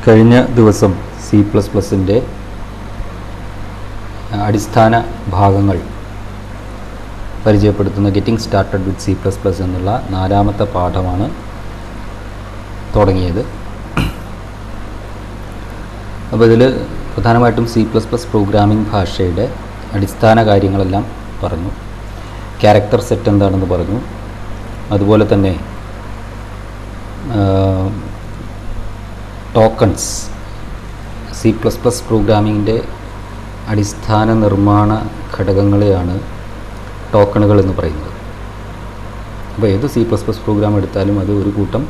കഴിഞ്ഞ ദിവസം C++ൻ്റെ അടിസ്ഥാന ഭാഗങ്ങൾ പരിചയപ്പെടുത്തുന്ന ഗെറ്റിംഗ് സ്റ്റാർട്ടഡ് വിത്ത് C++ എന്നുള്ള 4ാമത്തെ പാഠമാണ് തുടങ്ങിയത്. അപ്പോൾ ഇതിൽ പ്രധാനമായിട്ടും C++ പ്രോഗ്രാമിംഗ് ഭാഷയുടെ അടിസ്ഥാന കാര്യങ്ങളെല്ലാം പറഞ്ഞു. ക്യാരക്ടർ സെറ്റ് എന്താണെന്ന് പറഞ്ഞു. അതുപോലെ തന്നെ ടോക്കൺസ്, C++ പ്രോഗ്രാമിങ്ങിൻ്റെ അടിസ്ഥാന നിർമ്മാണ ഘടകങ്ങളെയാണ് ടോക്കണുകൾ എന്ന് പറയുന്നത്. അപ്പോൾ ഏത് C++ പ്രോഗ്രാം എടുത്താലും അത് ഒരു കൂട്ടം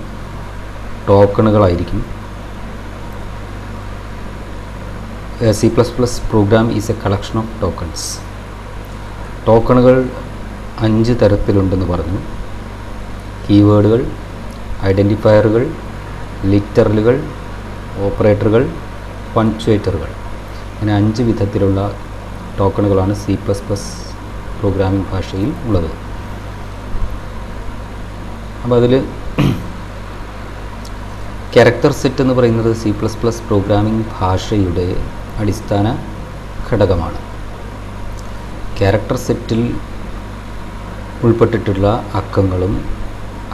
ടോക്കണുകളായിരിക്കും. C++ program is a collection of tokens. ടോക്കണുകൾ 5 തരത്തിലുണ്ടെന്ന് പറഞ്ഞു. കീവേഡുകൾ, ഐഡൻറ്റിഫയറുകൾ, ലിറ്ററലുകൾ, ഓപ്പറേറ്ററുകൾ, പഞ്ച്വേറ്ററുകൾ, അങ്ങനെ 5 വിധത്തിലുള്ള ടോക്കണുകളാണ് C++ പ്രോഗ്രാമിംഗ് ഭാഷയിൽ ഉള്ളത്. അപ്പോൾ അതിൽ ക്യാരക്ടർ സെറ്റ് എന്ന് പറയുന്നത് C++ പ്രോഗ്രാമിംഗ് ഭാഷയുടെ അടിസ്ഥാന ഘടകമാണ്. ക്യാരക്ടർ സെറ്റിൽ ഉൾപ്പെട്ടിട്ടുള്ള അക്കങ്ങളും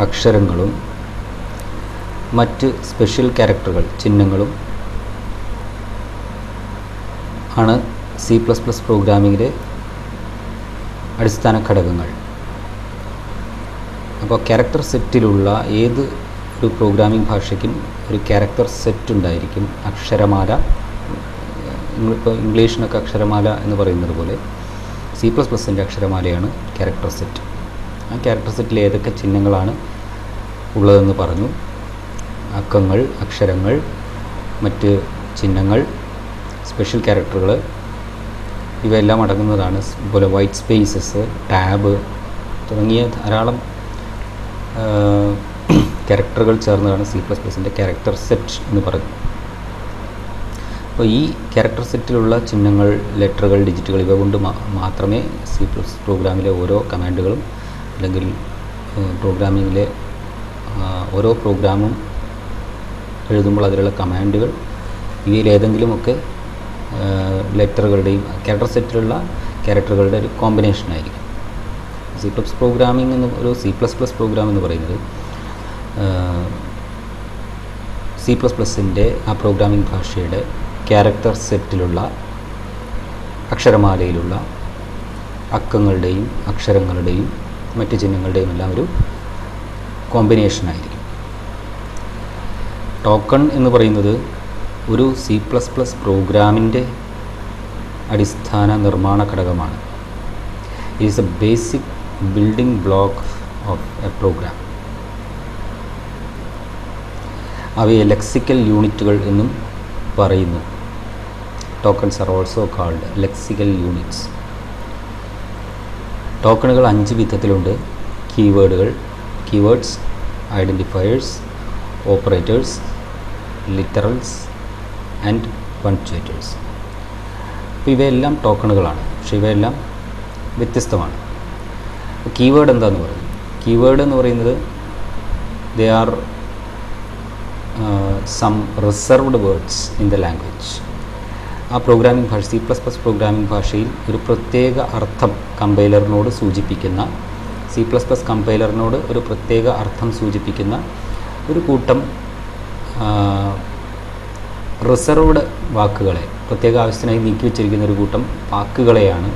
അക്ഷരങ്ങളും മറ്റ് സ്പെഷ്യൽ ക്യാരക്ടറുകൾ, ചിഹ്നങ്ങളും ആണ് C++ പ്രോഗ്രാമിങ്ങിലെ അടിസ്ഥാന ഘടകങ്ങൾ. അപ്പോൾ ക്യാരക്ടർ സെറ്റിലുള്ള ഏത് ഒരു പ്രോഗ്രാമിംഗ് ഭാഷയ്ക്കും ഒരു ക്യാരക്ടർ സെറ്റ് ഉണ്ടായിരിക്കും. അക്ഷരമാല, ഇപ്പോൾ ഇംഗ്ലീഷിനൊക്കെ അക്ഷരമാല എന്ന് പറയുന്നത് പോലെ C++ൻ്റെ അക്ഷരമാലയാണ് ക്യാരക്ടർ സെറ്റ്. ആ ക്യാരക്ടർ സെറ്റിൽ ഏതൊക്കെ ചിഹ്നങ്ങളാണ് ഉള്ളതെന്ന് പറഞ്ഞു. അക്കങ്ങൾ, അക്ഷരങ്ങൾ, മറ്റ് ചിഹ്നങ്ങൾ, സ്പെഷ്യൽ ക്യാരക്ടറുകൾ, ഇവയെല്ലാം അടങ്ങുന്നതാണ്. അതുപോലെ വൈറ്റ് സ്പേസസ്, ടാബ് തുടങ്ങിയ ധാരാളം ക്യാരക്ടറുകൾ ചേർന്നതാണ് C++ൻ്റെ ക്യാരക്ടർ സെറ്റ് എന്ന് പറഞ്ഞു. അപ്പോൾ ഈ ക്യാരക്ടർ സെറ്റിലുള്ള ചിഹ്നങ്ങൾ, ലെറ്ററുകൾ, ഡിജിറ്റുകൾ ഇവ കൊണ്ട് മാത്രമേ C++ പ്രോഗ്രാമിലെ ഓരോ കമാൻഡുകളും അല്ലെങ്കിൽ പ്രോഗ്രാമിങ്ങിലെ ഓരോ പ്രോഗ്രാമും എഴുതുമ്പോൾ അതിലുള്ള കമാൻഡുകൾ ഇവയിൽ ഏതെങ്കിലുമൊക്കെ ലെറ്ററുകളുടെയും ക്യാരക്ടർ സെറ്റിലുള്ള ക്യാരക്ടറുകളുടെ ഒരു കോമ്പിനേഷനായിരിക്കും. C++ പ്രോഗ്രാമിംഗ് എന്ന് ഒരു C++ പ്രോഗ്രാം എന്ന് പറയുന്നത് C++ൻ്റെ ആ പ്രോഗ്രാമിംഗ് ഭാഷയുടെ ക്യാരക്ടർ സെറ്റിലുള്ള അക്ഷരമാലയിലുള്ള അക്കങ്ങളുടെയും അക്ഷരങ്ങളുടെയും മറ്റ് ചിഹ്നങ്ങളുടെയും എല്ലാം ഒരു കോമ്പിനേഷനായിരിക്കും. ടോക്കൺ എന്ന് പറയുന്നത് ഒരു C++ പ്രോഗ്രാമിൻ്റെ അടിസ്ഥാന നിർമ്മാണ ഘടകമാണ്. It is a basic building block of a program. അവയെ ലെക്സിക്കൽ യൂണിറ്റുകൾ എന്നും പറയുന്നു. Tokens are also called lexical units. ടോക്കണുകൾ 5 വിധത്തിലുണ്ട്. കീവേഡുകൾ, keywords, identifiers, operators, literals and punctuators. അപ്പോൾ ഇവയെല്ലാം ടോക്കണുകളാണ്, പക്ഷേ ഇവയെല്ലാം വ്യത്യസ്തമാണ്. കീവേഡ് എന്താണെന്ന് പറയും. കീവേഡ് എന്ന് പറയുന്നത് they are some reserved words in the language. ആ പ്രോഗ്രാമിംഗ് ഭാഷ C++ പ്രോഗ്രാമിംഗ് ഭാഷയിൽ ഒരു പ്രത്യേക അർത്ഥം കമ്പൈലറിനോട് സൂചിപ്പിക്കുന്ന, C++ കമ്പൈലറിനോട് ഒരു പ്രത്യേക അർത്ഥം സൂചിപ്പിക്കുന്ന ഒരു കൂട്ടം റിസർവ്ഡ് വാക്കുകളെ, പ്രത്യേക ആവശ്യത്തിനായി നീക്കി വച്ചിരിക്കുന്ന ഒരു കൂട്ടം വാക്കുകളെയാണ്,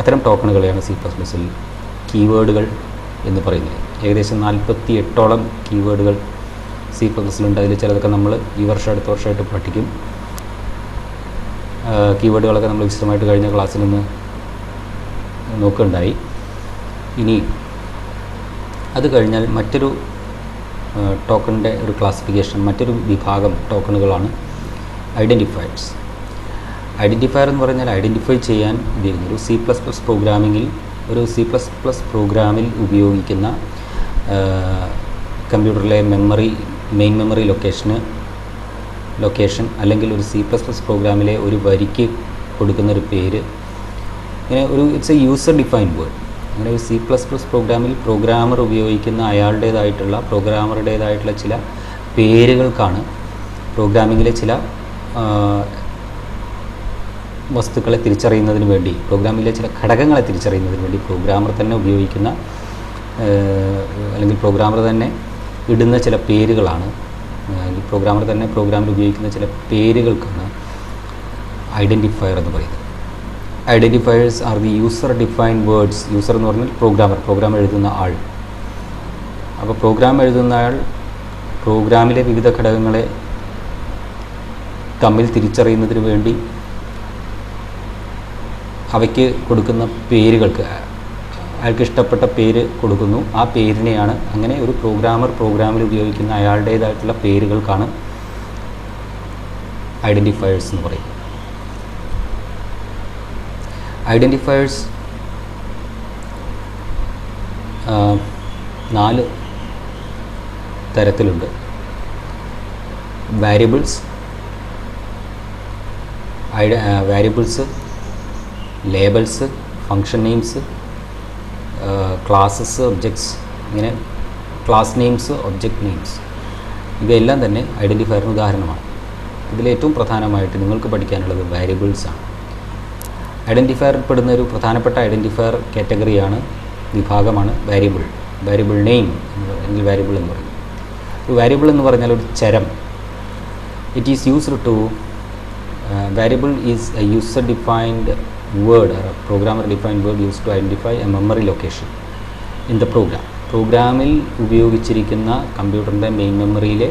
അത്തരം ടോക്കണുകളെയാണ് C++ൽ കീവേഡുകൾ എന്ന് പറയുന്നത്. ഏകദേശം 48ഓളം കീവേഡുകൾ C++ലുണ്ട്. അതിൽ ചിലതൊക്കെ നമ്മൾ ഈ വർഷം അടുത്ത വർഷമായിട്ട് പഠിക്കും. കീവേഡുകളൊക്കെ നമ്മൾ വിശദമായിട്ട് കഴിഞ്ഞ ക്ലാസ്സിൽ നിന്ന് നോക്കുകയുണ്ടായി. ഇനി അത് കഴിഞ്ഞാൽ മറ്റൊരു ടോക്കണിൻ്റെ ഒരു ക്ലാസിഫിക്കേഷൻ, മറ്റൊരു വിഭാഗം ടോക്കണുകളാണ് ഐഡൻറ്റിഫയേഴ്സ്. ഐഡൻറ്റിഫയർ എന്ന് പറഞ്ഞാൽ ഐഡൻറ്റിഫൈ ചെയ്യാൻ ഉപയോഗിക്കുന്ന ഒരു C++ പ്രോഗ്രാമിങ്ങിൽ, ഒരു C++ പ്രോഗ്രാമിൽ ഉപയോഗിക്കുന്ന കമ്പ്യൂട്ടറിലെ മെയിൻ മെമ്മറി ലൊക്കേഷൻ അല്ലെങ്കിൽ ഒരു C++ പ്രോഗ്രാമിലെ ഒരു വരിക്ക് കൊടുക്കുന്ന ഒരു പേര്, ഇങ്ങനെ ഒരു it's A user defined word. അങ്ങനെ ഒരു C++ പ്രോഗ്രാമിൽ പ്രോഗ്രാമർ ഉപയോഗിക്കുന്ന പ്രോഗ്രാമറുടേതായിട്ടുള്ള ചില പേരുകൾക്കാണ് പ്രോഗ്രാമിങ്ങിലെ ചില വസ്തുക്കളെ തിരിച്ചറിയുന്നതിന് വേണ്ടി, പ്രോഗ്രാമിലെ ചില ഘടകങ്ങളെ തിരിച്ചറിയുന്നതിന് വേണ്ടി പ്രോഗ്രാമർ തന്നെ ഉപയോഗിക്കുന്ന അല്ലെങ്കിൽ പ്രോഗ്രാമർ തന്നെ ഇടുന്ന ചില പേരുകളാണ്, അല്ലെങ്കിൽ പ്രോഗ്രാമർ തന്നെ പ്രോഗ്രാമിൽ ഉപയോഗിക്കുന്ന ചില പേരുകൾക്കാണ് ഐഡൻറ്റിഫയർ എന്ന് പറയുന്നത്. Identifiers are the user defined words. User എന്ന് പറഞ്ഞാൽ പ്രോഗ്രാം എഴുതുന്ന ആൾ. അപ്പോൾ പ്രോഗ്രാം എഴുതുന്ന ആൾ പ്രോഗ്രാമിലെ വിവിധ ഘടകങ്ങളെ തമ്മിൽ തിരിച്ചറിയുന്നതിന് വേണ്ടി അവയ്ക്ക് കൊടുക്കുന്ന പേരുകൾക്ക് അയാൾക്ക് ഇഷ്ടപ്പെട്ട പേര് കൊടുക്കുന്നു. ആ പേരിനെയാണ്, അങ്ങനെ ഒരു പ്രോഗ്രാമർ പ്രോഗ്രാമിൽ ഉപയോഗിക്കുന്ന അയാളുടേതായിട്ടുള്ള പേരുകൾക്കാണ് ഐഡൻറ്റിഫയേഴ്സ് എന്ന് പറയും. ഐഡൻറ്റിഫയേഴ്സ് 4 തരത്തിലുണ്ട്. Variables, labels, function names, classes, objects. ഇങ്ങനെ ക്ലാസ് നെയിംസ്, ഒബ്ജക്റ്റ് നെയിംസ്, ഇവയെല്ലാം തന്നെ ഐഡൻറ്റിഫയറിന് ഉദാഹരണമാണ്. ഇതിലേറ്റവും പ്രധാനമായിട്ട് നിങ്ങൾക്ക് പഠിക്കാനുള്ളത് വാരിയബിൾസാണ്. ഐഡൻറ്റിഫയറിൽ പെടുന്ന ഒരു പ്രധാനപ്പെട്ട ഐഡൻറ്റിഫയർ കാറ്റഗറിയാണ്, വിഭാഗമാണ് വാരിയബിൾ നെയിം അല്ലെങ്കിൽ വാരിയബിൾ എന്ന് പറയും. ഒരു വാരിയബിൾ എന്ന് പറഞ്ഞാൽ ഒരു ചരം. It is used to variable is a user defined word or a programmer defined word used to identify a memory location in the program. പ്രോഗ്രാമിൽ ഉപയോഗിച്ചിരിക്കുന്ന കമ്പ്യൂട്ടറിൻ്റെ മെയിൻ മെമ്മറിയിലെ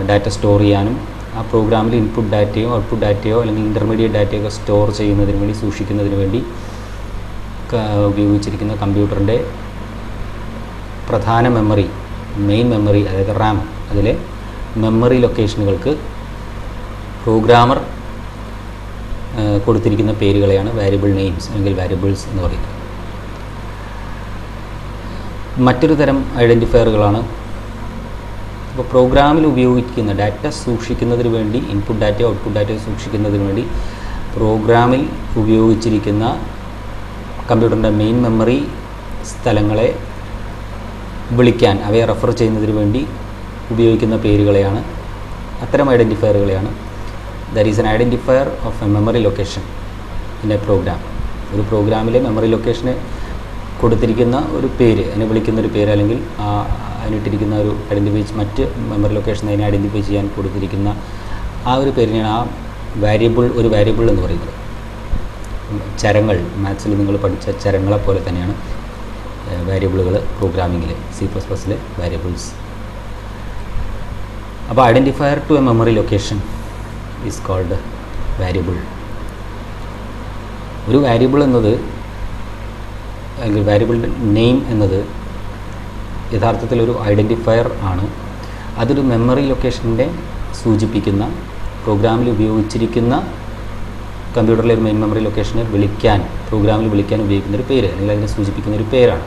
ഡാറ്റ സ്റ്റോർ ചെയ്യാനും ആ പ്രോഗ്രാമിൽ ഇൻപുട്ട് ഡാറ്റയോ ഔട്ട്പുട്ട് ഡാറ്റയോ അല്ലെങ്കിൽ ഇൻ്റർമീഡിയറ്റ് ഡാറ്റയൊക്കെ സ്റ്റോർ ചെയ്യുന്നതിന് വേണ്ടി, സൂക്ഷിക്കുന്നതിന് വേണ്ടി ഉപയോഗിച്ചിരിക്കുന്ന കമ്പ്യൂട്ടറിൻ്റെ പ്രധാന മെമ്മറി, മെയിൻ മെമ്മറി, അതായത് റാം, അതിലെ മെമ്മറി ലൊക്കേഷനുകൾക്ക് പ്രോഗ്രാമർ കൊടുത്തിരിക്കുന്ന പേരുകളെയാണ് വാരിയബിൾ നെയിംസ് അല്ലെങ്കിൽ വാരിയബിൾസ് എന്ന് പറയുന്നത്. മറ്റൊരു തരം ഐഡൻറ്റിഫയറുകളാണ്, ഇപ്പോൾ പ്രോഗ്രാമിൽ ഉപയോഗിക്കുന്ന ഡാറ്റ സൂക്ഷിക്കുന്നതിന് വേണ്ടി, ഇൻപുട്ട് ഡാറ്റയോ ഔട്ട്പുട്ട് ഡാറ്റയോ സൂക്ഷിക്കുന്നതിന് വേണ്ടി പ്രോഗ്രാമിൽ ഉപയോഗിച്ചിരിക്കുന്ന കമ്പ്യൂട്ടറിൻ്റെ മെയിൻ മെമ്മറി സ്ഥലങ്ങളെ വിളിക്കാൻ, അവയെ റെഫർ ചെയ്യുന്നതിന് വേണ്ടി ഉപയോഗിക്കുന്ന പേരുകളെയാണ്, അത്തരം ഐഡൻറ്റിഫയറുകളെയാണ് that is an identifier of a memory location in a program. ഒരു പ്രോഗ്രാമിലെ മെമ്മറി ലൊക്കേഷന് കൊടുത്തിരിക്കുന്ന ഒരു പേര്, അതിനെ വിളിക്കുന്നൊരു പേര്, അല്ലെങ്കിൽ അതിനിട്ടിരിക്കുന്ന ഒരു മറ്റ് മെമ്മറി ലൊക്കേഷൻ അതിനെ ഐഡൻറ്റിഫൈ ചെയ്യാൻ കൊടുത്തിരിക്കുന്ന ആ ഒരു പേരിനെയാണ് ഒരു വാരിയബിൾ എന്ന് പറയുന്നത്. ചരങ്ങൾ, മാത്സിൽ നിങ്ങൾ പഠിച്ച ചരങ്ങളെ പോലെ തന്നെയാണ് വാരിയബിളുകൾ പ്രോഗ്രാമിങ്ങിലെ, C++ലെ വാരിയബിൾസ്. അപ്പോൾ identifier to a memory location is called variable. ഒരു വാരിയബിൾ എന്നത്, അല്ലെങ്കിൽ വാരിയബിൾ നെയിം എന്നത് യഥാർത്ഥത്തിൽ ഒരു ഐഡൻറ്റിഫയർ ആണ്. അതൊരു മെമ്മറി ലൊക്കേഷനെ സൂചിപ്പിക്കുന്ന, പ്രോഗ്രാമിൽ ഉപയോഗിച്ചിരിക്കുന്ന കമ്പ്യൂട്ടറിലെ ഒരു മെയിൻ മെമ്മറി ലൊക്കേഷനെ വിളിക്കാൻ, പ്രോഗ്രാമിൽ വിളിക്കാൻ ഉപയോഗിക്കുന്നൊരു പേര്, അല്ലെങ്കിൽ അതിനെ സൂചിപ്പിക്കുന്നൊരു പേരാണ്.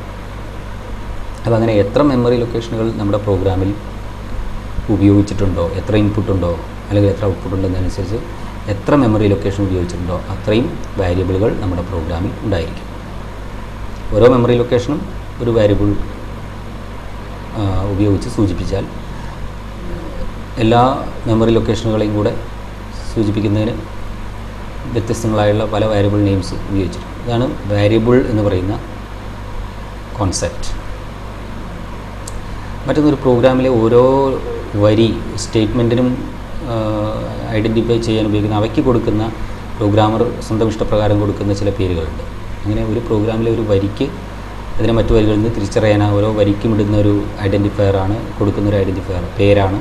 അപ്പോൾ അങ്ങനെ എത്ര മെമ്മറി ലൊക്കേഷനുകൾ നമ്മുടെ പ്രോഗ്രാമിൽ ഉപയോഗിച്ചിട്ടുണ്ടോ, എത്ര ഇൻപുട്ടുണ്ടോ അല്ലെങ്കിൽ എത്ര ഔട്ട്പുട്ട് ഉണ്ടെന്നനുസരിച്ച് എത്ര മെമ്മറി ലൊക്കേഷൻ ഉപയോഗിച്ചിട്ടുണ്ടോ അത്രയും വാരിയബിളുകൾ നമ്മുടെ പ്രോഗ്രാമിൽ ഉണ്ടായിരിക്കും. ഓരോ മെമ്മറി ലൊക്കേഷനും ഒരു വാരിയബിൾ ഉപയോഗിച്ച് സൂചിപ്പിച്ചാൽ എല്ലാ മെമ്മറി ലൊക്കേഷനുകളെയും കൂടെ സൂചിപ്പിക്കുന്നതിന് വ്യത്യസ്തങ്ങളായുള്ള പല വാരിയബിൾ നെയിംസ് ഉപയോഗിച്ചിട്ടുണ്ട്. ഇതാണ് വാരിയബിൾ എന്ന് പറയുന്ന കോൺസെപ്റ്റ്. മറ്റൊന്നൊരു പ്രോഗ്രാമിലെ ഓരോ വരി സ്റ്റേറ്റ്മെൻറ്റിനും ഐഡൻറ്റിഫൈ ചെയ്യാൻ ഉപയോഗിക്കുന്ന, അവയ്ക്ക് കൊടുക്കുന്ന, പ്രോഗ്രാമർ സ്വന്തം ഇഷ്ടപ്രകാരം കൊടുക്കുന്ന ചില പേരുകളുണ്ട്. അങ്ങനെ ഒരു പ്രോഗ്രാമിലെ ഒരു വരിക്ക് അതിനെ മറ്റു വരികളിൽ നിന്ന് തിരിച്ചറിയാൻ ഓരോ വരിക്കും ഇടുന്ന ഒരു ഐഡൻറ്റിഫയറാണ്, കൊടുക്കുന്നൊരു ഐഡൻറ്റിഫയർ പേരാണ്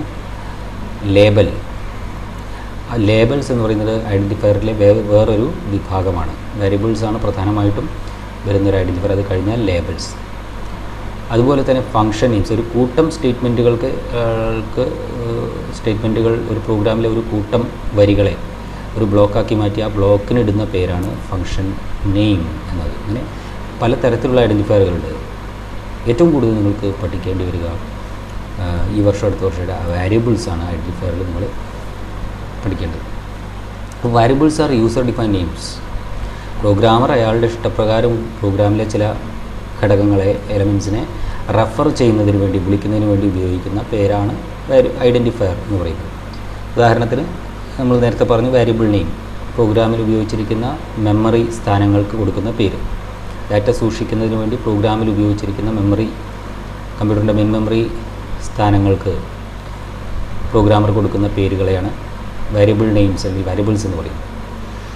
ലേബൽ. ആ ലേബൽസ് എന്ന് പറയുന്നത് ഐഡൻറ്റിഫയറിലെ വേറൊരു വിഭാഗമാണ്. വേരിയബിൾസാണ് പ്രധാനമായിട്ടും വരുന്നൊരു ഐഡൻറ്റിഫയർ, അത് കഴിഞ്ഞാൽ ലേബൽസ്. അതുപോലെ തന്നെ ഫങ്ഷൻ നെയിംസ്, ഒരു കൂട്ടം സ്റ്റേറ്റ്മെൻറ്റുകൾ ഒരു പ്രോഗ്രാമിലെ ഒരു കൂട്ടം വരികളെ ഒരു ബ്ലോക്കാക്കി മാറ്റി ആ ബ്ലോക്കിനിടുന്ന പേരാണ് ഫങ്ഷൻ നെയിം എന്നത്. അങ്ങനെ പലതരത്തിലുള്ള ഐഡൻറ്റിഫയറുകളുണ്ട്. ഏറ്റവും കൂടുതൽ നിങ്ങൾക്ക് പഠിക്കേണ്ടി വരിക ഈ വർഷം അടുത്ത വർഷത്തെ വാരിയബിൾസാണ് ഐഡൻറ്റിഫയറിൽ നിങ്ങൾ പഠിക്കേണ്ടത്. അപ്പോൾ variables are user define names. Programmer അയാളുടെ ഇഷ്ടപ്രകാരം പ്രോഗ്രാമിലെ ചില ഘടകങ്ങളെ, എലമെൻസിനെ റെഫർ ചെയ്യുന്നതിന് വേണ്ടി, വിളിക്കുന്നതിന് വേണ്ടി ഉപയോഗിക്കുന്ന പേരാണ് ഐഡൻറ്റിഫയർ എന്ന് പറയുന്നത്. ഉദാഹരണത്തിന് നമ്മൾ നേരത്തെ പറഞ്ഞു വാരിയബിൾ നെയിം, പ്രോഗ്രാമിൽ ഉപയോഗിച്ചിരിക്കുന്ന മെമ്മറി സ്ഥാനങ്ങൾക്ക് കൊടുക്കുന്ന പേര്. ഡാറ്റ സൂക്ഷിക്കുന്നതിന് വേണ്ടി പ്രോഗ്രാമിൽ ഉപയോഗിച്ചിരിക്കുന്ന മെമ്മറി, കമ്പ്യൂട്ടറിൻ്റെ മെയിൻ മെമ്മറി സ്ഥാനങ്ങൾക്ക് പ്രോഗ്രാമർ കൊടുക്കുന്ന പേരുകളെയാണ് വാരിയബിൾ നെയിംസ് അല്ലെങ്കിൽ വാരിയബിൾസ് എന്ന് പറയുന്നത്.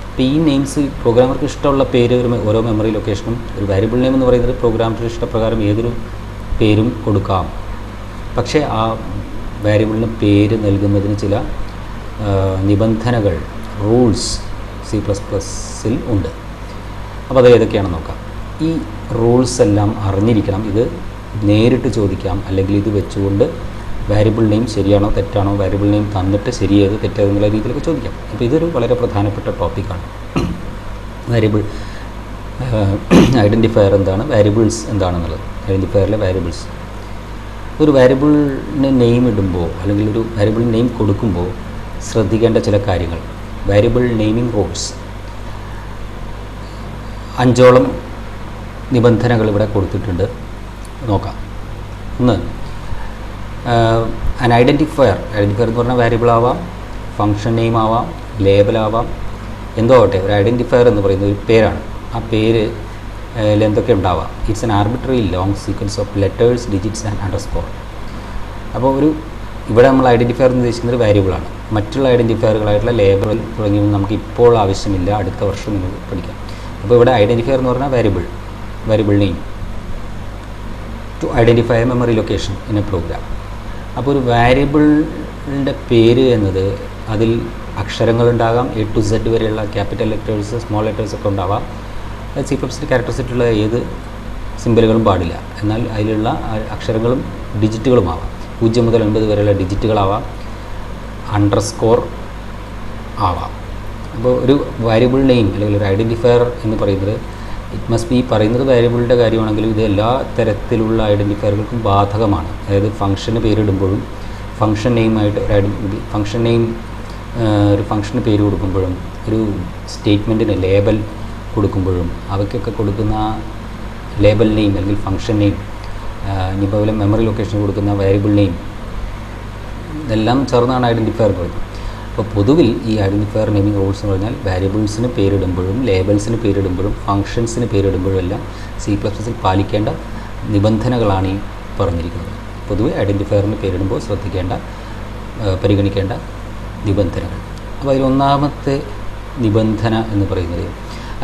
അപ്പോൾ ഈ നെയിംസ് പ്രോഗ്രാമർക്ക് ഇഷ്ടമുള്ള പേര് ഓരോ മെമ്മറി ലൊക്കേഷനും, ഒരു വാരിയബിൾ നെയിം എന്ന് പറയുന്നത് പ്രോഗ്രാമർക്ക് ഇഷ്ടപ്രകാരം ഏതൊരു പേരും കൊടുക്കാം. പക്ഷേ ആ വാരിയബിളിന് പേര് നൽകുന്നതിന് ചില നിബന്ധനകൾ, റൂൾസ് C++ൽ ഉണ്ട്. അപ്പോൾ അത് ഏതൊക്കെയാണെന്ന് നോക്കാം. ഈ റൂൾസ് എല്ലാം അറിഞ്ഞിരിക്കണം. ഇത് നേരിട്ട് ചോദിക്കാം, അല്ലെങ്കിൽ ഇത് വെച്ചുകൊണ്ട് വാരിയബിൾ നെയിം ശരിയാണോ തെറ്റാണോ, വാരിയബിൾ നെയിം തന്നിട്ട് ശരിയേത് തെറ്റേതെന്നുള്ള രീതിയിലൊക്കെ ചോദിക്കാം. അപ്പോൾ ഇതൊരു വളരെ പ്രധാനപ്പെട്ട ടോപ്പിക്കാണ്. വാരിയബിൾ ഐഡൻറ്റിഫയർ എന്താണ്, വാരിയബിൾസ് എന്താണെന്നുള്ളത്. ഐഡൻറ്റിഫയറിലെ വാരിയബിൾസ്, ഒരു വാരിയബിളിന് നെയിം ഇടുമ്പോൾ അല്ലെങ്കിൽ ഒരു വാരിയബിൾ നെയിം കൊടുക്കുമ്പോൾ ശ്രദ്ധിക്കേണ്ട ചില കാര്യങ്ങൾ. വാരിയബിൾ നെയിമിംഗ് റൂൾസ്, 5ഓളം നിബന്ധനകൾ ഇവിടെ കൊടുത്തിട്ടുണ്ട്. നോക്കാം. ഒന്ന്, an ഐഡൻറ്റിഫയർ എന്ന് പറഞ്ഞാൽ വാരിയബിൾ ആവാം, ഫങ്ഷൻ നെയിം ആവാം, ലേബൽ ആവാം, എന്തോ ആവട്ടെ. ഒരു ഐഡൻറ്റിഫയർ എന്ന് പറയുന്നത് ഒരു പേരാണ്. ആ പേര് എന്തൊക്കെ ഉണ്ടാവാം. It's an arbitrary long sequence of letters, digits and underscore. അപ്പോൾ ഇവിടെ നമ്മൾ ഐഡൻറ്റിഫയർ എന്ന് ഉദ്ദേശിക്കുന്നത് വാരിയബിളാണ്. മറ്റുള്ള ഐഡൻറ്റിഫയറുകളായിട്ടുള്ള ലേബൽ തുടങ്ങിയവ നമുക്ക് ഇപ്പോൾ ആവശ്യമില്ല, അടുത്ത വർഷം നിങ്ങൾക്ക് പഠിക്കാം. അപ്പോൾ ഇവിടെ ഐഡൻറ്റിഫയർ എന്ന് പറഞ്ഞാൽ variable name to identify a memory location in a program. അപ്പോൾ ഒരു വാരിയബിളിൻ്റെ പേര് എന്നത് അതിൽ അക്ഷരങ്ങളുണ്ടാകാം, A to Z വരെയുള്ള ക്യാപിറ്റൽ ലെറ്റേഴ്സ്, സ്മോൾ ലെറ്റേഴ്സ് ഒക്കെ ഉണ്ടാവാം. C++ ക്യാരക്ടറിസ്റ്റിക്കുള്ള ഏത് സിമ്പലുകളും പാടില്ല. എന്നാൽ അതിലുള്ള അക്ഷരങ്ങളും ഡിജിറ്റുകളുമാവാം. 0 മുതൽ 9 വരെയുള്ള ഡിജിറ്റുകളാവാം, അണ്ടർസ്കോർ ആവാം. അപ്പോൾ ഒരു വാരിയബിൾ നെയിം അല്ലെങ്കിൽ ഒരു ഐഡൻറ്റിഫയർ എന്ന് പറയുന്നത് ഇറ്റ് മസ്റ്റ് ബി, പറയുന്നത് വാരിയബിളിൻ്റെ കാര്യമാണെങ്കിലും ഇത് എല്ലാ തരത്തിലുള്ള ഐഡൻറ്റിഫയറുകൾക്കും ബാധകമാണ്. അതായത് ഫംഗ്ഷന് പേരിടുമ്പോഴും, ഫംഗ്ഷൻ നെയിമായിട്ട് ഫംഗ്ഷൻ നെയിം ഒരു ഫംഗ്ഷന് പേര് കൊടുക്കുമ്പോഴും, ഒരു സ്റ്റേറ്റ്മെൻറ്റിന് ലേബൽ കൊടുക്കുമ്പോഴും, അവയ്ക്കൊക്കെ കൊടുക്കുന്ന ലേബൽ നെയിം അല്ലെങ്കിൽ ഫംഗ്ഷൻ നെയിം, ഇനിയിപ്പോൾ മെമ്മറി ലൊക്കേഷന് കൊടുക്കുന്ന വാരിയബിൾ നെയിം, ഇതെല്ലാം ചേർന്നാണ് ഐഡൻറ്റിഫയർ പറയുന്നത്. അപ്പോൾ പൊതുവിൽ ഈ ഐഡൻറ്റിഫയർ നെയിമിംഗ് റൂൾസ് എന്ന് പറഞ്ഞാൽ വാരിയബിൾസിന് പേരിടുമ്പോഴും, ലേബൽസിന് പേരിടുമ്പോഴും, ഫംഗ്ഷൻസിന് പേരിടുമ്പോഴും എല്ലാം C++ൽ പാലിക്കേണ്ട നിബന്ധനകളാണ് ഈ പറഞ്ഞിരിക്കുന്നത്. പൊതുവെ ഐഡൻറ്റിഫയറിന് പേരിടുമ്പോൾ ശ്രദ്ധിക്കേണ്ട, പരിഗണിക്കേണ്ട നിബന്ധനകൾ. അപ്പോൾ അതിലൊന്നാമത്തെ നിബന്ധന എന്ന് പറയുന്നത്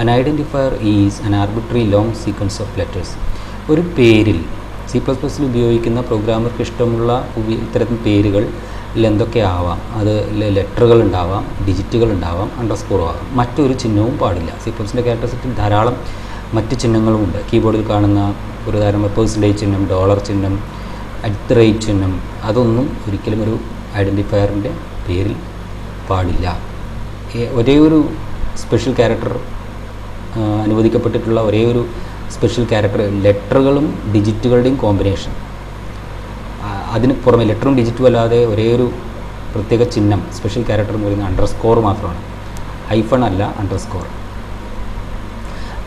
an identifier is an arbitrary long sequence of letters. ഒരു പേരിൽ C++ൽ ഉപയോഗിക്കുന്ന പ്രോഗ്രാമർക്ക് ഇഷ്ടമുള്ള ഇത്തരത്തിൽ പേരുകൾ എന്തൊക്കെ ആവാം. അത് ലെറ്ററുകൾ ഉണ്ടാവാം, ഡിജിറ്റുകൾ ഉണ്ടാവാം, അണ്ടർസ്കോർ ആവാം. മറ്റൊരു ചിഹ്നവും പാടില്ല. C++ൻ്റെ ക്യാരക്ടറിസ്റ്റിക്കിൽ ധാരാളം മറ്റ് ചിഹ്നങ്ങളുമുണ്ട്. കീബോർഡിൽ കാണുന്ന ഒരു തരം % ചിഹ്നം, ഡോളർ ചിഹ്നം, @ ചിഹ്നം, അതൊന്നും ഒരിക്കലും ഒരു ഐഡൻറ്റിഫയറിൻ്റെ പേരിൽ പാടില്ല. ഒരേ ഒരു സ്പെഷ്യൽ ക്യാരക്ടർ അനുവദിക്കപ്പെട്ടിട്ടുള്ള ഒരേ ഒരു സ്പെഷ്യൽ ക്യാരക്ടർ ലെറ്ററുകളും ഡിജിറ്റുകളുടെയും കോമ്പിനേഷൻ. അതിന് പുറമെ ലെറ്ററും ഡിജിറ്റും അല്ലാതെ ഒരേ ഒരു പ്രത്യേക ചിഹ്നം, സ്പെഷ്യൽ ക്യാരക്ടർ എന്ന് പറയുന്നത് അണ്ടർസ്കോർ മാത്രമാണ്. ഹൈഫൺ അല്ല, അണ്ടർസ്കോർ.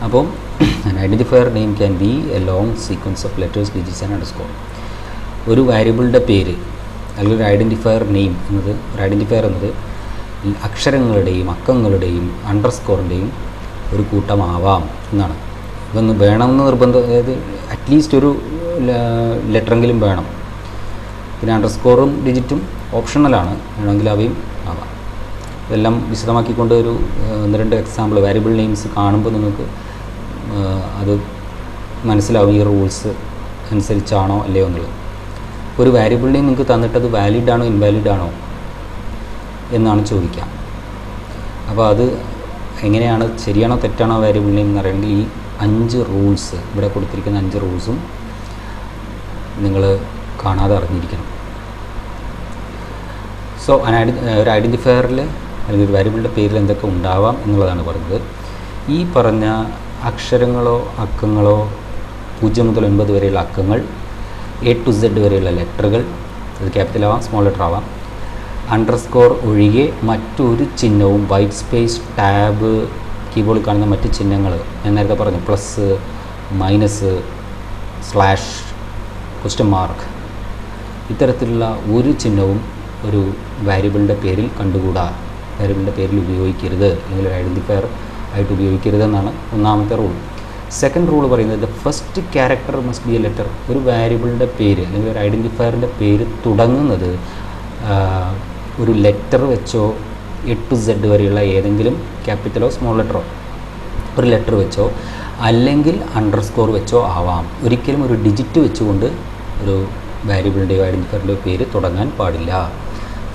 അപ്പോൾ identifier name can be A long sequence of letters, digits and underscore. ഒരു വാരിയബിളിൻ്റെ പേര് അല്ലെങ്കിൽ ഒരു ഐഡൻറ്റിഫയർ നെയിം എന്നത്, ഒരു ഐഡൻറ്റിഫയർ എന്നത് അക്ഷരങ്ങളുടെയും അക്കങ്ങളുടെയും അണ്ടർസ്കോറിൻ്റെയും ഒരു കൂട്ടമാവാം എന്നാണ്. ഇതൊന്ന് വേണമെന്ന് നിർബന്ധം, അതായത് അറ്റ്ലീസ്റ്റ് ഒരു ലെറ്ററെങ്കിലും വേണം. പിന്നെ അണ്ടർസ്കോറും ഡിജിറ്റും ഓപ്ഷണലാണ്, വേണമെങ്കിൽ അവയും ആവാം. ഇതെല്ലാം വിശദമാക്കിക്കൊണ്ട് ഒരു 1-2 എക്സാമ്പിൾ വാരിയബിൾ നെയിംസ് കാണുമ്പോൾ നിങ്ങൾക്ക് അത് മനസ്സിലാവും ഈ റൂൾസ് അനുസരിച്ചാണോ അല്ലയോ എന്നുള്ളത്. ഒരു വാരിയബിൾ നെയിം നിങ്ങൾക്ക് തന്നിട്ട് അത് വാലിഡ് ആണോ ഇൻവാലിഡ് ആണോ എന്നാണ് ചോദിക്കാം. അപ്പോൾ അത് എങ്ങനെയാണ്, ശരിയാണോ തെറ്റാണോ വാരിയബിൾ നെയിം എന്ന് അറിയണമെങ്കിൽ ഈ 5 റൂൾസ്, ഇവിടെ കൊടുത്തിരിക്കുന്ന 5 റൂൾസും നിങ്ങൾ കാണാതെ അറിഞ്ഞിരിക്കണം. സോ ഒരു ഐഡൻറ്റിഫയറിൽ അല്ലെങ്കിൽ ഒരു വാരിയബിളിൻ്റെ പേരിൽ എന്തൊക്കെ ഉണ്ടാവാം എന്നുള്ളതാണ് പറഞ്ഞത്. ഈ പറഞ്ഞ അക്ഷരങ്ങളോ അക്കങ്ങളോ, 0 മുതൽ 9 വരെയുള്ള അക്കങ്ങൾ, A to Z വരെയുള്ള ലെറ്ററുകൾ, അത് ക്യാപിറ്റൽ ആവാം, സ്മോൾ ലെറ്റർ ആവാം, അണ്ടർസ്കോർ ഒഴികെ മറ്റൊരു ചിഹ്നവും, വൈറ്റ് സ്പേസ്, ടാബ്, കീബോർഡിൽ കാണുന്ന മറ്റ് ചിഹ്നങ്ങൾ, ഞാൻ നേരത്തെ പറഞ്ഞു plus, minus, slash, question mark, ഇത്തരത്തിലുള്ള ഒരു ചിഹ്നവും ഒരു വാരിയബിളിൻ്റെ പേരിൽ കണ്ടുകൂടാ, വാരിയബിളിൻ്റെ പേരിൽ ഉപയോഗിക്കരുത്, അല്ലെങ്കിൽ ഒരു ഐഡൻറ്റിഫയർ ആയിട്ട് ഉപയോഗിക്കരുത് എന്നാണ് ഒന്നാമത്തെ റൂൾ. സെക്കൻഡ് റൂൾ പറയുന്നത് first character must be A letter. ഒരു വാരിയബിളിൻ്റെ പേര് അല്ലെങ്കിൽ ഒരു ഐഡൻറ്റിഫയറിൻ്റെ പേര് തുടങ്ങുന്നത് ഒരു ലെറ്റർ വെച്ചോ A to Z വരെയുള്ള ഏതെങ്കിലും ക്യാപിറ്റലോ സ്മോൾ ലെറ്ററോ ഒരു ലെറ്റർ വെച്ചോ അല്ലെങ്കിൽ അണ്ടർസ്കോർ വെച്ചോ ആവാം. ഒരിക്കലും ഒരു ഡിജിറ്റ് വെച്ചുകൊണ്ട് ഒരു വാരിയബിളിൻ്റെയോ ഐഡൻറ്റിഫയറിൻ്റെയോ പേര് തുടങ്ങാൻ പാടില്ല.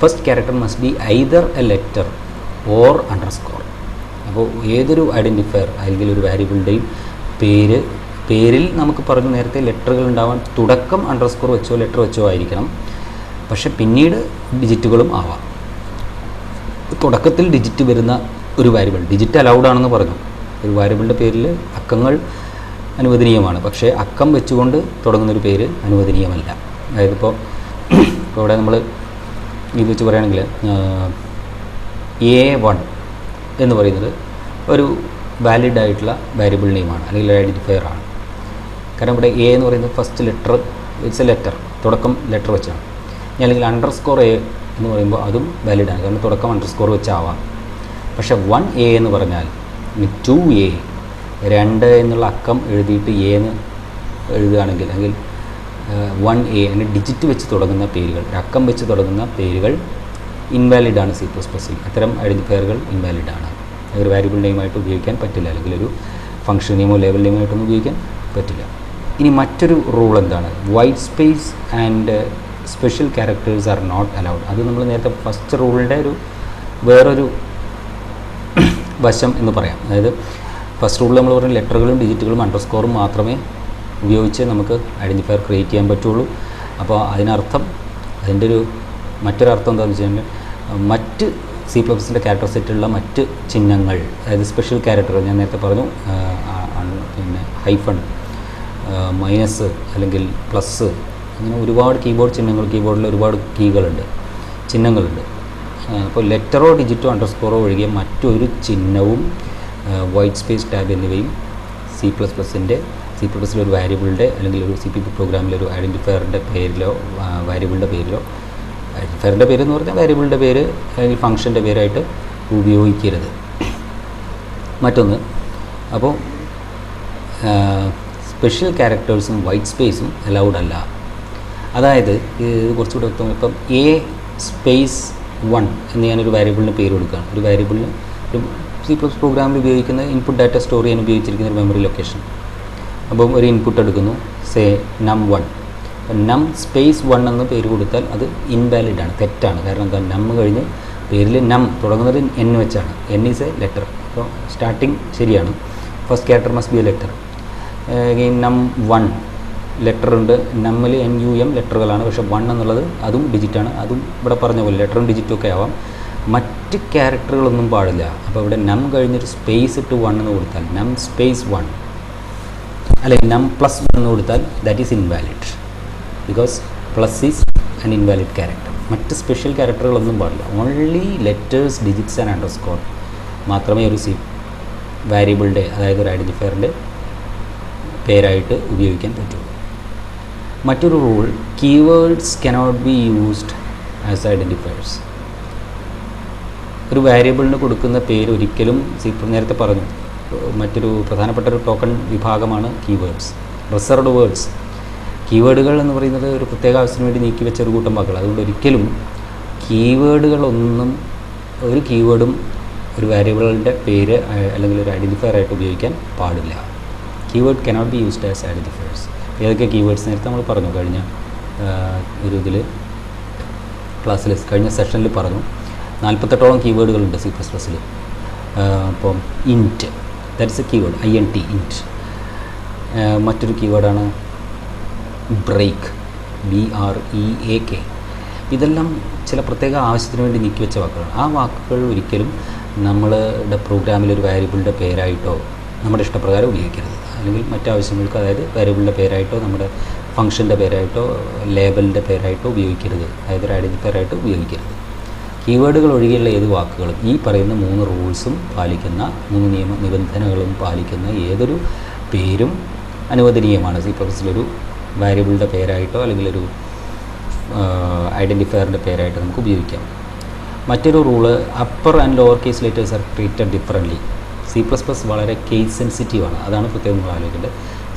First character must be either A letter or underscore. അപ്പോൾ ഏതൊരു ഐഡൻറ്റിഫയർ അല്ലെങ്കിൽ ഒരു വാരിയബിളിൻ്റെയും പേരിൽ നമുക്ക് പറഞ്ഞു നേരത്തെ ലെറ്ററുകൾ ഉണ്ടാവാൻ തുടക്കം അണ്ടർസ്കോർ വെച്ചോ ലെറ്റർ വെച്ചോ ആയിരിക്കണം, പക്ഷെ പിന്നീട് ഡിജിറ്റുകളും ആവാം. തുടക്കത്തിൽ ഡിജിറ്റ് വരുന്ന ഒരു വാരിയബിൾ, ഡിജിറ്റ് അലൗഡ് ആണെന്ന് പറഞ്ഞു. ഒരു വാരിയബിളിൻ്റെ പേരിൽ അക്കങ്ങൾ അനുവദനീയമാണ്, പക്ഷേ അക്കം വെച്ചുകൊണ്ട് തുടങ്ങുന്നൊരു പേര് അനുവദനീയമല്ല. അതായത് ഇപ്പോൾ ഇവിടെ നമ്മൾ ഇത് വെച്ച് പറയുകയാണെങ്കിൽ A1 എന്ന് പറയുന്നത് ഒരു വാലിഡ് ആയിട്ടുള്ള വാരിയബിൾ നെയിമാണ് അല്ലെങ്കിൽ ഐഡൻറ്റിഫയർ ആണ്. കാരണം ഇവിടെ A എന്ന് പറയുന്നത് first letter, it's A letter, തുടക്കം ലെറ്റർ വെച്ചാണ്. അല്ലെങ്കിൽ അണ്ടർസ്കോർ A എന്ന് പറയുമ്പോൾ അതും വാലിഡാണ്, കാരണം തുടക്കം അണ്ടർസ്കോർ വെച്ചാവാം. പക്ഷേ 1A എന്ന് പറഞ്ഞാൽ 2A 2 എന്നുള്ള അക്കം എഴുതിയിട്ട് A എന്ന് എഴുതുകയാണെങ്കിൽ അല്ലെങ്കിൽ 1A അങ്ങനെ ഡിജിറ്റ് വെച്ച് തുടങ്ങുന്ന പേരുകൾ, അക്കം വെച്ച് തുടങ്ങുന്ന പേരുകൾ ഇൻവാലിഡാണ് C++. അത്തരം ഐഡൻറ്റിഫയറുകൾ ഇൻവാലിഡാണ്. ഒരു വാരിയബിൾ നെയിമായിട്ട് ഉപയോഗിക്കാൻ പറ്റില്ല, അല്ലെങ്കിൽ ഒരു ഫംഗ്ഷൻ നെയിമോ ലേബൽ നെയിമായിട്ടൊന്നും ഉപയോഗിക്കാൻ പറ്റില്ല. ഇനി മറ്റൊരു റൂൾ എന്താണ്? White space and special characters are not allowed. അത് നമ്മൾ നേരത്തെ ഫസ്റ്റ് റൂളിൻ്റെ വേറൊരു വശം എന്ന് പറയാം. അതായത് ഫസ്റ്റ് റൂളിൽ നമ്മൾ പറഞ്ഞ ലെറ്ററുകളും ഡിജിറ്റുകളും അണ്ടർസ്കോറും മാത്രമേ ഉപയോഗിച്ച് നമുക്ക് ഐഡൻറ്റിഫയർ ക്രിയേറ്റ് ചെയ്യാൻ പറ്റുള്ളൂ. അപ്പോൾ അതിൻ്റെ മറ്റൊരർത്ഥം എന്താണെന്ന് വെച്ച് കഴിഞ്ഞാൽ മറ്റ് C++ൻ്റെ ക്യാരക്ടർ സെറ്റിലുള്ള മറ്റ് ചിഹ്നങ്ങൾ, അതായത് സ്പെഷ്യൽ ക്യാരക്ടർ ഞാൻ നേരത്തെ പറഞ്ഞു, പിന്നെ ഹൈഫൺ, മൈനസ് അല്ലെങ്കിൽ പ്ലസ്, അങ്ങനെ ഒരുപാട് കീബോർഡ് ചിഹ്നങ്ങൾ, കീബോർഡിൽ ഒരുപാട് ചിഹ്നങ്ങളുണ്ട്. അപ്പോൾ ലെറ്ററോ ഡിജിറ്റോ അണ്ടർസ്കോറോ ഒഴികെ മറ്റൊരു ചിഹ്നവും വൈറ്റ് സ്പേസ് ടാബ് എന്നിവയും C++ലെ ഒരു വാരിയബിളിൻ്റെ അല്ലെങ്കിൽ ഒരു CPP പ്രോഗ്രാമിലെ ഒരു ഐഡൻറ്റിഫയറിൻ്റെ പേരിലോ വാരിയബിളിൻ്റെ പേരിലോ, ഐഡൻറ്റിഫയറിൻ്റെ പേര് എന്ന് പറഞ്ഞാൽ വാരിയബിളിൻ്റെ പേര് അല്ലെങ്കിൽ ഫംഗ്ഷൻ്റെ പേരായിട്ട് ഉപയോഗിക്കരുത്. മറ്റൊന്ന്, അപ്പോൾ സ്പെഷ്യൽ ക്യാരക്ടേഴ്സും വൈറ്റ് സ്പേസും അലൗഡ് അല്ല. അതായത് ഇത് കുറച്ചുകൂടെ വ്യക്തം, ഇപ്പം A_1 എന്ന് ഞാനൊരു വാരിയബിളിന് പേര് കൊടുക്കുകയാണ്. ഒരു വാരിയബിളിന് ഒരു C++ പ്രോഗ്രാമിൽ ഉപയോഗിക്കുന്ന ഇൻപുട്ട് ഡാറ്റ സ്റ്റോർ ചെയ്യാൻ ഉപയോഗിച്ചിരിക്കുന്ന ഒരു മെമ്മറി ലൊക്കേഷൻ. അപ്പം ഒരു ഇൻപുട്ട് എടുക്കുന്നു, സേ num1. അപ്പം num_1 എന്ന് പേര് കൊടുത്താൽ അത് ഇൻവാലിഡാണ്, തെറ്റാണ്. കാരണം എന്താ, നം കഴിഞ്ഞ് പേരിൽ നം തുടങ്ങുന്നത് n വെച്ചാണ്. n is A letter. അപ്പോൾ സ്റ്റാർട്ടിങ് ശരിയാണ്. First character must be A letter. num1 letter ഉണ്ട്, നമ്മിൽ NUM ലെറ്ററുകളാണ്, പക്ഷേ 1 എന്നുള്ളത് അതും ഡിജിറ്റാണ്. അതും ഇവിടെ പറഞ്ഞ പോലെ ലെറ്ററും ഡിജിറ്റും ഒക്കെ ആവാം. മറ്റ് ക്യാരക്ടറുകളൊന്നും പാടില്ല. അപ്പോൾ ഇവിടെ നം കഴിഞ്ഞൊരു സ്പേസ് ഇട്ട് 1 എന്ന് കൊടുത്താൽ num_1 അല്ലെങ്കിൽ num+1 എന്ന് കൊടുത്താൽ that is invalid, because plus is an invalid character. മറ്റ് സ്പെഷ്യൽ ക്യാരക്ടറുകളൊന്നും പാടില്ല. Only letters, digits and underscore മാത്രമേ ഒരു വാരിയബിളിൻ്റെ, അതായത് ഒരു ഐഡൻറ്റിഫയറിൻ്റെ പേരായിട്ട് ഉപയോഗിക്കാൻ പറ്റുള്ളൂ. മറ്റൊരു rule, keywords cannot be used as identifiers. ഒരു വാരിയബിളിന് കൊടുക്കുന്ന പേര് ഒരിക്കലും, നേരത്തെ പറഞ്ഞു, മറ്റൊരു പ്രധാനപ്പെട്ട ഒരു ടോക്കൺ വിഭാഗമാണ് കീവേഡ്സ്, റിസർവ്ഡ് വേർഡ്സ്. കീവേഡുകൾ എന്ന് പറയുന്നത് ഒരു പ്രത്യേക ആവശ്യത്തിന് വേണ്ടി നീക്കി വെച്ച ഒരു കൂട്ടം വാക്കുകൾ. അതുകൊണ്ട് ഒരിക്കലും ഒരു കീവേഡും ഒരു വാരിയബിളിൻ്റെ പേര് അല്ലെങ്കിൽ ഒരു ഐഡൻറ്റിഫയർ ആയിട്ട് ഉപയോഗിക്കാൻ പാടില്ല. Keyword cannot be used as identifiers. ഏതൊക്കെ കീവേഡ്സ് നേരത്തെ നമ്മൾ പറഞ്ഞു, കഴിഞ്ഞ കഴിഞ്ഞ സെഷനിൽ പറഞ്ഞു. 48ഓളം കീവേഡുകളുണ്ട് C++ൽ. അപ്പം ഇൻറ്റ്, ദാറ്റ്സ് എ കീവേഡ്, INT, ഇൻറ്റ്. മറ്റൊരു കീവേഡാണ് ബ്രേക്ക്, BREAK. ഇതെല്ലാം ചില പ്രത്യേക ആവശ്യത്തിന് വേണ്ടി നീക്കി വെച്ച വാക്കുകളാണ്. ആ വാക്കുകൾ ഒരിക്കലും നമ്മളുടെ പ്രോഗ്രാമിൽ ഒരു വാരിയബിളിൻ്റെ പേരായിട്ടോ നമ്മുടെ ഇഷ്ടപ്രകാരം ഉപയോഗിക്കരുത്. അല്ലെങ്കിൽ മറ്റാവശ്യങ്ങൾക്ക്, അതായത് വാരിയബിളിൻ്റെ പേരായിട്ടോ നമ്മുടെ ഫംഗ്ഷൻ്റെ പേരായിട്ടോ ലേബലിൻ്റെ പേരായിട്ടോ ഉപയോഗിക്കരുത്, അതായത് ഒരു ഐഡൻറ്റിഫയർ ആയിട്ട് ഉപയോഗിക്കരുത്. കീവേഡുകൾ ഒഴികെയുള്ള ഏത് വാക്കുകളും ഈ പറയുന്ന 3 റൂൾസും പാലിക്കുന്ന, 3 നിബന്ധനകളും പാലിക്കുന്ന ഏതൊരു പേരും അനുവദനീയമാണ്. C++ലൊരു വാരിയബിളിൻ്റെ പേരായിട്ടോ അല്ലെങ്കിൽ ഒരു ഐഡൻറ്റിഫയറിൻ്റെ പേരായിട്ട് നമുക്ക് ഉപയോഗിക്കാം. മറ്റൊരു rule, upper and lower case letters R treated differently. C++ വളരെ കേസ് സെൻസിറ്റീവാണ്. അതാണ് പ്രത്യേകം നമ്മൾ ആലോചിക്കേണ്ടത്.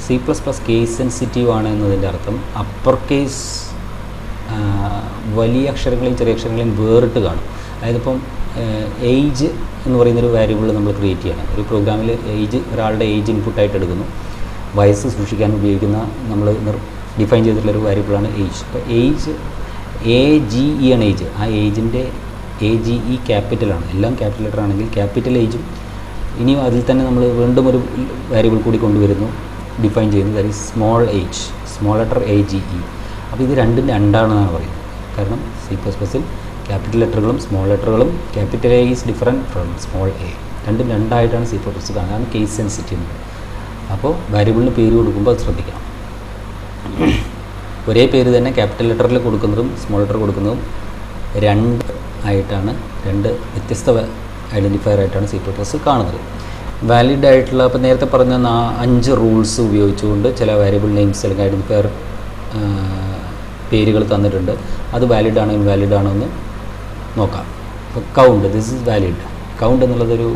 C++ കേസ് സെൻസിറ്റീവ് ആണ് എന്നതിൻ്റെ അർത്ഥം അപ്പർ കേസ് വലിയ അക്ഷരങ്ങളെയും ചെറിയ അക്ഷരങ്ങളെയും വേറിട്ട് കാണും. അതായത് ഇപ്പം ഏജ് എന്ന് പറയുന്നൊരു വേരിയബിൾ നമ്മൾ ക്രിയേറ്റ് ചെയ്യണം. ഒരു പ്രോഗ്രാമിൽ ഏജ്, ഒരാളുടെ ഏജ് ഇൻപുട്ടായിട്ട് എടുക്കുന്നു. വയസ്സ് സൂക്ഷിക്കാൻ ഉപയോഗിക്കുന്ന നമ്മൾ ഡിഫൈൻ ചെയ്തിട്ടുള്ളൊരു വേരിയബിളാണ് ഏജ്. അപ്പോൾ ഏജ് AGE ആണ് ഏജ്. ആ ഏജിൻ്റെ AGE ക്യാപിറ്റലാണ്. എല്ലാം ക്യാപിറ്റൽ ലെറ്റർ ആണെങ്കിൽ ക്യാപിറ്റൽ ഏജും ഇനിയും അതിൽ തന്നെ നമ്മൾ വീണ്ടും ഒരു വേരിയബിൾ കൂടി കൊണ്ടുവരുന്നു, ഡിഫൈൻ ചെയ്യുന്നു. That is small age, small letter AGE. അപ്പോൾ ഇത് രണ്ടും രണ്ടാണെന്നാണ് പറയുന്നത്. കാരണം C++ൽ ക്യാപിറ്റൽ ലെറ്ററുകളും സ്മോൾ ലെറ്ററുകളും, capital A is different from small a. രണ്ടും രണ്ടായിട്ടാണ് C++ കാണുന്നത്. അതാണ് കേസ് സെൻസിറ്റീവ്. അപ്പോൾ വേരിയബിളിന് പേര് കൊടുക്കുമ്പോൾ അത് ശ്രദ്ധിക്കണം. ഒരേ പേര് തന്നെ ക്യാപിറ്റൽ ലെറ്ററിൽ കൊടുക്കുന്നതും സ്മോൾ ലെറ്റർ കൊടുക്കുന്നതും രണ്ട് ആയിട്ടാണ്, രണ്ട് വ്യത്യസ്ത ഐഡൻറ്റിഫയർ ആയിട്ടാണ് C++ കാണുന്നത്. വാലിഡ് ആയിട്ടുള്ള, അപ്പോൾ നേരത്തെ പറഞ്ഞ 5 റൂൾസ് ഉപയോഗിച്ചുകൊണ്ട് ചില വേരിയബിൾ നെയിംസ് അല്ലെങ്കിൽ ഐഡൻറ്റിഫയർ പേരുകൾ തന്നിട്ടുണ്ട്. അത് വാലിഡ് ആണോ ഇൻവാലിഡ് ആണോ എന്ന് നോക്കാം. അപ്പോൾ count, this is valid. Count എന്നുള്ളതൊരു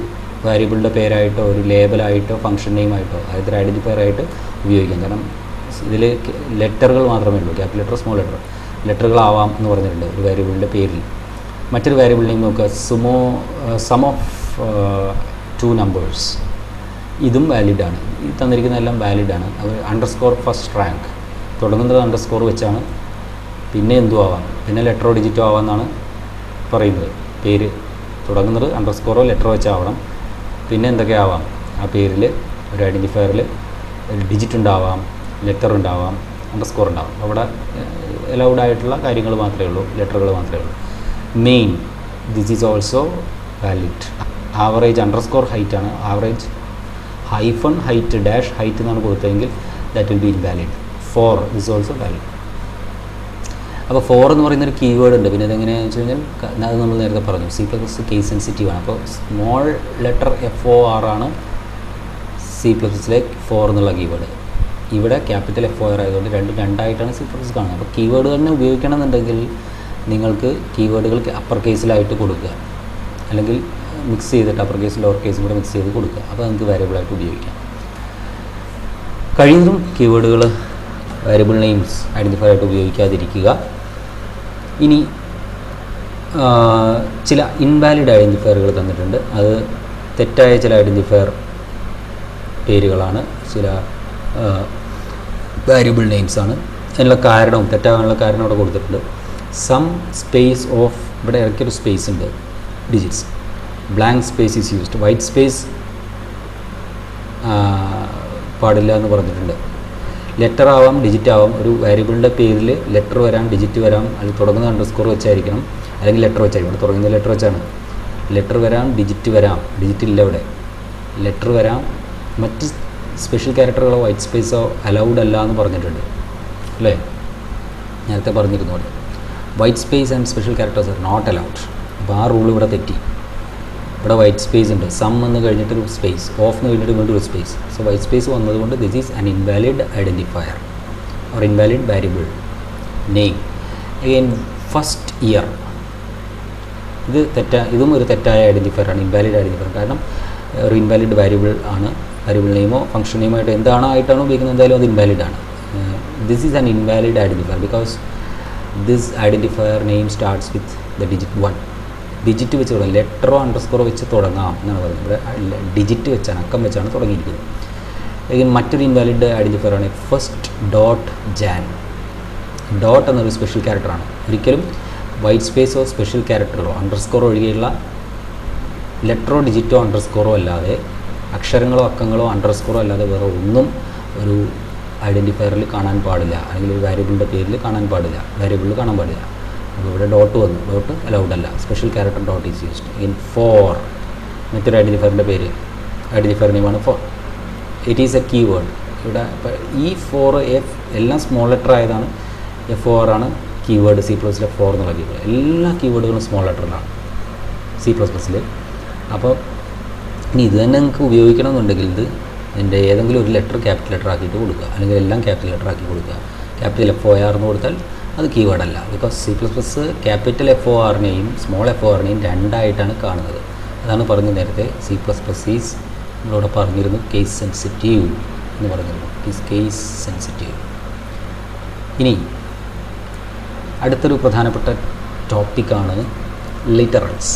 വേരിയബിളിൻ്റെ പേരായിട്ടോ ഒരു ലേബലായിട്ടോ ഫംഗ്ഷൻ നെയിമായിട്ടോ അതായത് ഐഡൻറ്റിഫയർ ആയിട്ട് ഉപയോഗിക്കാം. കാരണം ഇതിൽ ലെറ്ററുകൾ മാത്രമേ ഉള്ളൂ, ക്യാപിറ്റൽ ലെറ്റർ സ്മോൾ ലെറ്റർ. ലെറ്ററുകളാവാം എന്ന് പറഞ്ഞിട്ടുണ്ട് ഒരു വേരിയബിളിൻ്റെ പേരിൽ. മറ്റൊരു വേരിയബിൾ നെയിം നോക്കുക, സം ഓഫ് 2 നമ്പേഴ്സ്. ഇതും വാലിഡാണ്. ഈ തന്നിരിക്കുന്ന എല്ലാം വാലിഡാണ്. അത് അണ്ടർസ്കോർ ഫസ്റ്റ് റാങ്ക്, തുടങ്ങുന്നത് അണ്ടർസ്കോർ വെച്ചാണ്. പിന്നെ എന്തും ആവാം, പിന്നെ ലെറ്ററോ ഡിജിറ്റോ ആവാമെന്നാണ് പറയുന്നത്. പേര് തുടങ്ങുന്നത് അണ്ടർസ്കോറോ ലെറ്ററോ വെച്ചാവണം. പിന്നെ എന്തൊക്കെ ആവാം, ആ പേരിൽ ഒരു ഐഡൻറ്റിഫയറിൽ ഡിജിറ്റ് ഉണ്ടാവാം, ലെറ്റർ ഉണ്ടാവാം, അണ്ടർസ്കോർ ഉണ്ടാവാം. അവിടെ അലൗഡ് ആയിട്ടുള്ള കാര്യങ്ങൾ മാത്രമേ ഉള്ളൂ, ലെറ്ററുകൾ മാത്രമേ ഉള്ളൂ. Main, this is also valid. Average underscore height ആണ്. Average hyphen height dash height എന്നാണ് കൊടുത്തതെങ്കിൽ that will be invalid. For this also valid. അപ്പോൾ 4 എന്ന് പറയുന്നൊരു കീവേഡ് ഉണ്ട്. പിന്നെ ഇതെങ്ങനെയാണെന്ന് വെച്ച് കഴിഞ്ഞാൽ അത് നമ്മൾ നേരത്തെ പറഞ്ഞു, C++ കേസ് സെൻസിറ്റീവ് ആണ്. അപ്പോൾ സ്മോൾ ലെറ്റർ FOR ആണ് C++ലെ 4 എന്നുള്ള കീവേഡ്. ഇവിടെ ക്യാപിറ്റൽ FOR ആയതുകൊണ്ട് രണ്ടും രണ്ടായിട്ടാണ് C++ കാണുന്നത്. അപ്പോൾ കീവേഡ് തന്നെ ഉപയോഗിക്കണമെന്നുണ്ടെങ്കിൽ നിങ്ങൾക്ക് കീവേഡുകൾ അപ്പർ കേസിലായിട്ട് കൊടുക്കുക, അല്ലെങ്കിൽ മിക്സ് ചെയ്തിട്ട് അപ്പർ കേസും ലോവർ കേസും കൂടെ മിക്സ് ചെയ്ത് കൊടുക്കുക. അപ്പോൾ നമുക്ക് വേരിയബിളായിട്ട് ഉപയോഗിക്കാം. കഴിയുന്നതും കീവേഡുകൾ വേരിയബിൾ നെയിംസ് ഐഡൻറ്റിഫയർ ആയിട്ട് ഉപയോഗിക്കാതിരിക്കുക. ഇനി ചില ഇൻവാലിഡ് ഐഡൻറ്റിഫയറുകൾ തന്നിട്ടുണ്ട്. അത് തെറ്റായ ചില ഐഡൻറ്റിഫയർ പേരുകളാണ്, ചില വേരിയബിൾ നെയിംസാണ്. അതിനുള്ള കാരണവും തെറ്റാകാനുള്ള കാരണം അവിടെ കൊടുത്തിട്ടുണ്ട്. സം സ്പേസ് ഓഫ്, ഇവിടെ ഇറക്കിയൊരു സ്പേസ് ഉണ്ട്, digits. Blank space is used. White space പാടില്ല എന്ന് പറഞ്ഞിട്ടുണ്ട്. ലെറ്റർ ആവാം, ഡിജിറ്റ് ആവാം. ഒരു വേരിയബിളിൻ്റെ പേരിൽ ലെറ്റർ വരാം, ഡിജിറ്റ് വരാം. അതിൽ തുടങ്ങുന്ന അണ്ടർസ്കോർ വെച്ചായിരിക്കണം, അല്ലെങ്കിൽ ലെറ്റർ വെച്ചായിരിക്കും. ഇവിടെ തുടങ്ങുന്ന ലെറ്റർ വെച്ചാണ്. ലെറ്റർ വരാം, ഡിജിറ്റ് വരാം. ഡിജിറ്റ് ഇല്ല ഇവിടെ. ലെറ്റർ വരാം. മറ്റ് സ്പെഷ്യൽ ക്യാരക്ടറുകളോ വൈറ്റ് സ്പേസോ അലൗഡ് അല്ല എന്ന് പറഞ്ഞിട്ടുണ്ട്, അല്ലേ? നേരത്തെ പറഞ്ഞിരുന്നു അവിടെ white space and special characters are not allowed. അപ്പോൾ ആ റൂൾ ഇവിടെ തെറ്റി. ഇവിടെ വൈറ്റ് സ്പേസ് ഉണ്ട്. സം എന്ന് കഴിഞ്ഞിട്ടൊരു സ്പേസ്, ഓഫ് എന്ന് കഴിഞ്ഞിട്ട് വീണ്ടും ഒരു സ്പേസ്. സോ വൈറ്റ് സ്പേസ് വന്നതുകൊണ്ട് this is an invalid identifier or invalid variable name. Again first year, ഇത് ഇതും ഒരു തെറ്റായ ഐഡൻറ്റിഫയർ ആണ്, ഇൻവാലിഡ് ഐഡൻറ്റിഫയർ. കാരണം ഒരു ഇൻവാലിഡ് വേരിയബിൾ ആണ്. വേരിയബിൾ നെയിമോ ഫംഗ്ഷൻ നെയിമോ ആയിട്ട് എന്താണോ ആയിട്ടാണോ ഉപയോഗിക്കുന്നത്, എന്തായാലും അത് ഇൻവാലിഡ് ആണ്. This is an invalid identifier because this identifier name starts with the digit 1. Digit വെച്ച് തുടങ്ങാം, ലെറ്ററോ അണ്ടർസ്കോറോ വെച്ച് തുടങ്ങാം എന്നാണ് പറയുന്നത്. ഇവിടെ ഡിജിറ്റ് വെച്ചാണ്, അക്കം വെച്ചാണ് തുടങ്ങിയിരിക്കുന്നത്. അല്ലെങ്കിൽ മറ്റൊരു ഇൻവാലിഡ് ഐഡൻറ്റിഫയർ ആണ് ഫസ്റ്റ് ഡോട്ട് ജാൻ. ഡോട്ട് എന്നൊരു സ്പെഷ്യൽ ക്യാരക്ടറാണ്. ഒരിക്കലും വൈറ്റ് സ്പേസോ സ്പെഷ്യൽ ക്യാരക്ടറോ അണ്ടർസ്കോറോ ഒഴികെയുള്ള ലെറ്ററോ ഡിജിറ്റോ അണ്ടർസ്കോറോ അല്ലാതെ, അക്ഷരങ്ങളോ അക്കങ്ങളോ അണ്ടർസ്കോറോ അല്ലാതെ വേറെ ഒന്നും ഒരു ഐഡൻറ്റിഫയറിൽ കാണാൻ പാടില്ല, അല്ലെങ്കിൽ ഒരു വേരിയബിളിൻ്റെ പേരിൽ കാണാൻ പാടില്ല, വേരിയബിളിൽ കാണാൻ പാടില്ല. അപ്പോൾ ഇവിടെ ഡോട്ട് വന്നു, ഡോട്ട് അലൗഡ് അല്ല. Special character dot is used. In for, മറ്റൊരു ഐഡൻറ്റിഫയറിൻ്റെ പേര്, ഐഡൻറ്റിഫയർ നെയിമാണ് for. It is a keyword. ഇവിടെ ഈ 4 എഫ് എല്ലാം സ്മോൾ ലെറ്റർ ആയതാണ്. FOR ആണ് കീവേഡ്. C++ലെ 4 എന്നുള്ള കീവേഡ്. എല്ലാ കീവേഡുകളും സ്മോൾ ലെറ്ററിലാണ് C++ൽ. അപ്പോൾ ഇനി ഇത് തന്നെ നിങ്ങൾക്ക് ഉപയോഗിക്കണമെന്നുണ്ടെങ്കിൽ ഇത് എൻ്റെ ഏതെങ്കിലും ഒരു ലെറ്റർ ക്യാപിറ്റൽ ലെറ്റർ ആക്കിയിട്ട് കൊടുക്കുക, അല്ലെങ്കിൽ എല്ലാം ക്യാപിറ്റൽ ലെറ്റർ ആക്കി കൊടുക്കുക. ക്യാപിറ്റൽ FOR എന്ന് കൊടുത്താൽ അത് കീവേഡല്ല. ബിക്കോസ് C++ ക്യാപിറ്റൽ FORനെയും സ്മോൾ FORനെയും രണ്ടായിട്ടാണ് കാണുന്നത്. അതാണ് പറഞ്ഞത് നേരത്തെ C++ ഈസ് നമ്മളോട് പറഞ്ഞിരുന്നു കേസ് സെൻസിറ്റീവ് എന്ന് പറഞ്ഞിരുന്നു. Is case sensitive. ഇനി അടുത്തൊരു പ്രധാനപ്പെട്ട ടോപ്പിക്കാണ് ലിറ്ററൽസ്.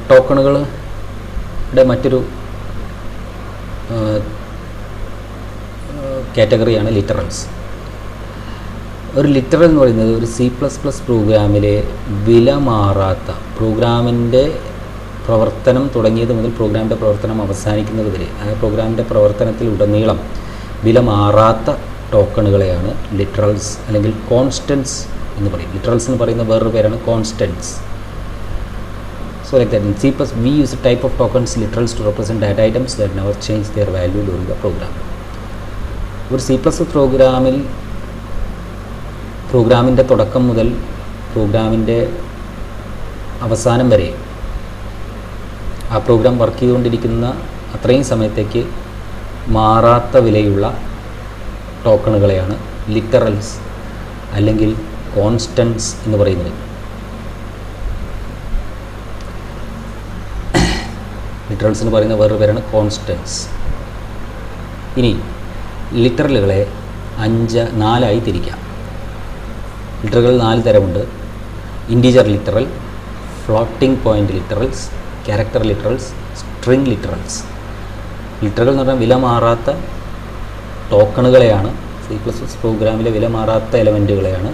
ടോക്കണുകളുടെ മറ്റൊരു കാറ്റഗറിയാണ് ലിറ്ററൽസ്. ഒരു ലിറ്ററൽ എന്ന് പറയുന്നത് ഒരു C++ പ്രോഗ്രാമിലെ വില മാറാത്ത, പ്രോഗ്രാമിൻ്റെ പ്രവർത്തനം തുടങ്ങിയത് മുതൽ പ്രോഗ്രാമിൻ്റെ പ്രവർത്തനം അവസാനിക്കുന്നത് വരെ ആ പ്രോഗ്രാമിൻ്റെ പ്രവർത്തനത്തിലുടനീളം വില മാറാത്ത ടോക്കണുകളെയാണ് ലിറ്ററൽസ് അല്ലെങ്കിൽ കോൺസ്റ്റൻസ് എന്ന് പറയും. ലിറ്ററൽസ് എന്ന് പറയുന്ന വേറൊരു പേരാണ് constants. So like that in C++ we use a type of tokens literals to represent data items that never change their value during the program. ഒരു C++ പ്രോഗ്രാമിൻ്റെ തുടക്കം മുതൽ പ്രോഗ്രാമിൻ്റെ അവസാനം വരെ ആ പ്രോഗ്രാം വർക്ക് ചെയ്തുകൊണ്ടിരിക്കുന്ന അത്രയും സമയത്തേക്ക് മാറാത്ത വിലയുള്ള ടോക്കണുകളെയാണ് ലിറ്ററൽസ് അല്ലെങ്കിൽ കോൺസ്റ്റൻസ് എന്ന് പറയുന്നത്. ലിറ്ററൽസ് എന്ന് പറയുന്ന വേറൊരു പേരാണ് കോൺസ്റ്റൻസ്. ഇനി ലിറ്ററലുകളെ 4 തിരിക്കാം. ലിറ്ററുകൾ 4 തരമുണ്ട്. Integer literal, floating point literals, character literals, string literals. ലിറ്ററുകൾ എന്ന് പറഞ്ഞാൽ വില മാറാത്ത ടോക്കണുകളെയാണ്, C++ പ്രോഗ്രാമിലെ വില മാറാത്ത എലമെൻറ്റുകളെയാണ്,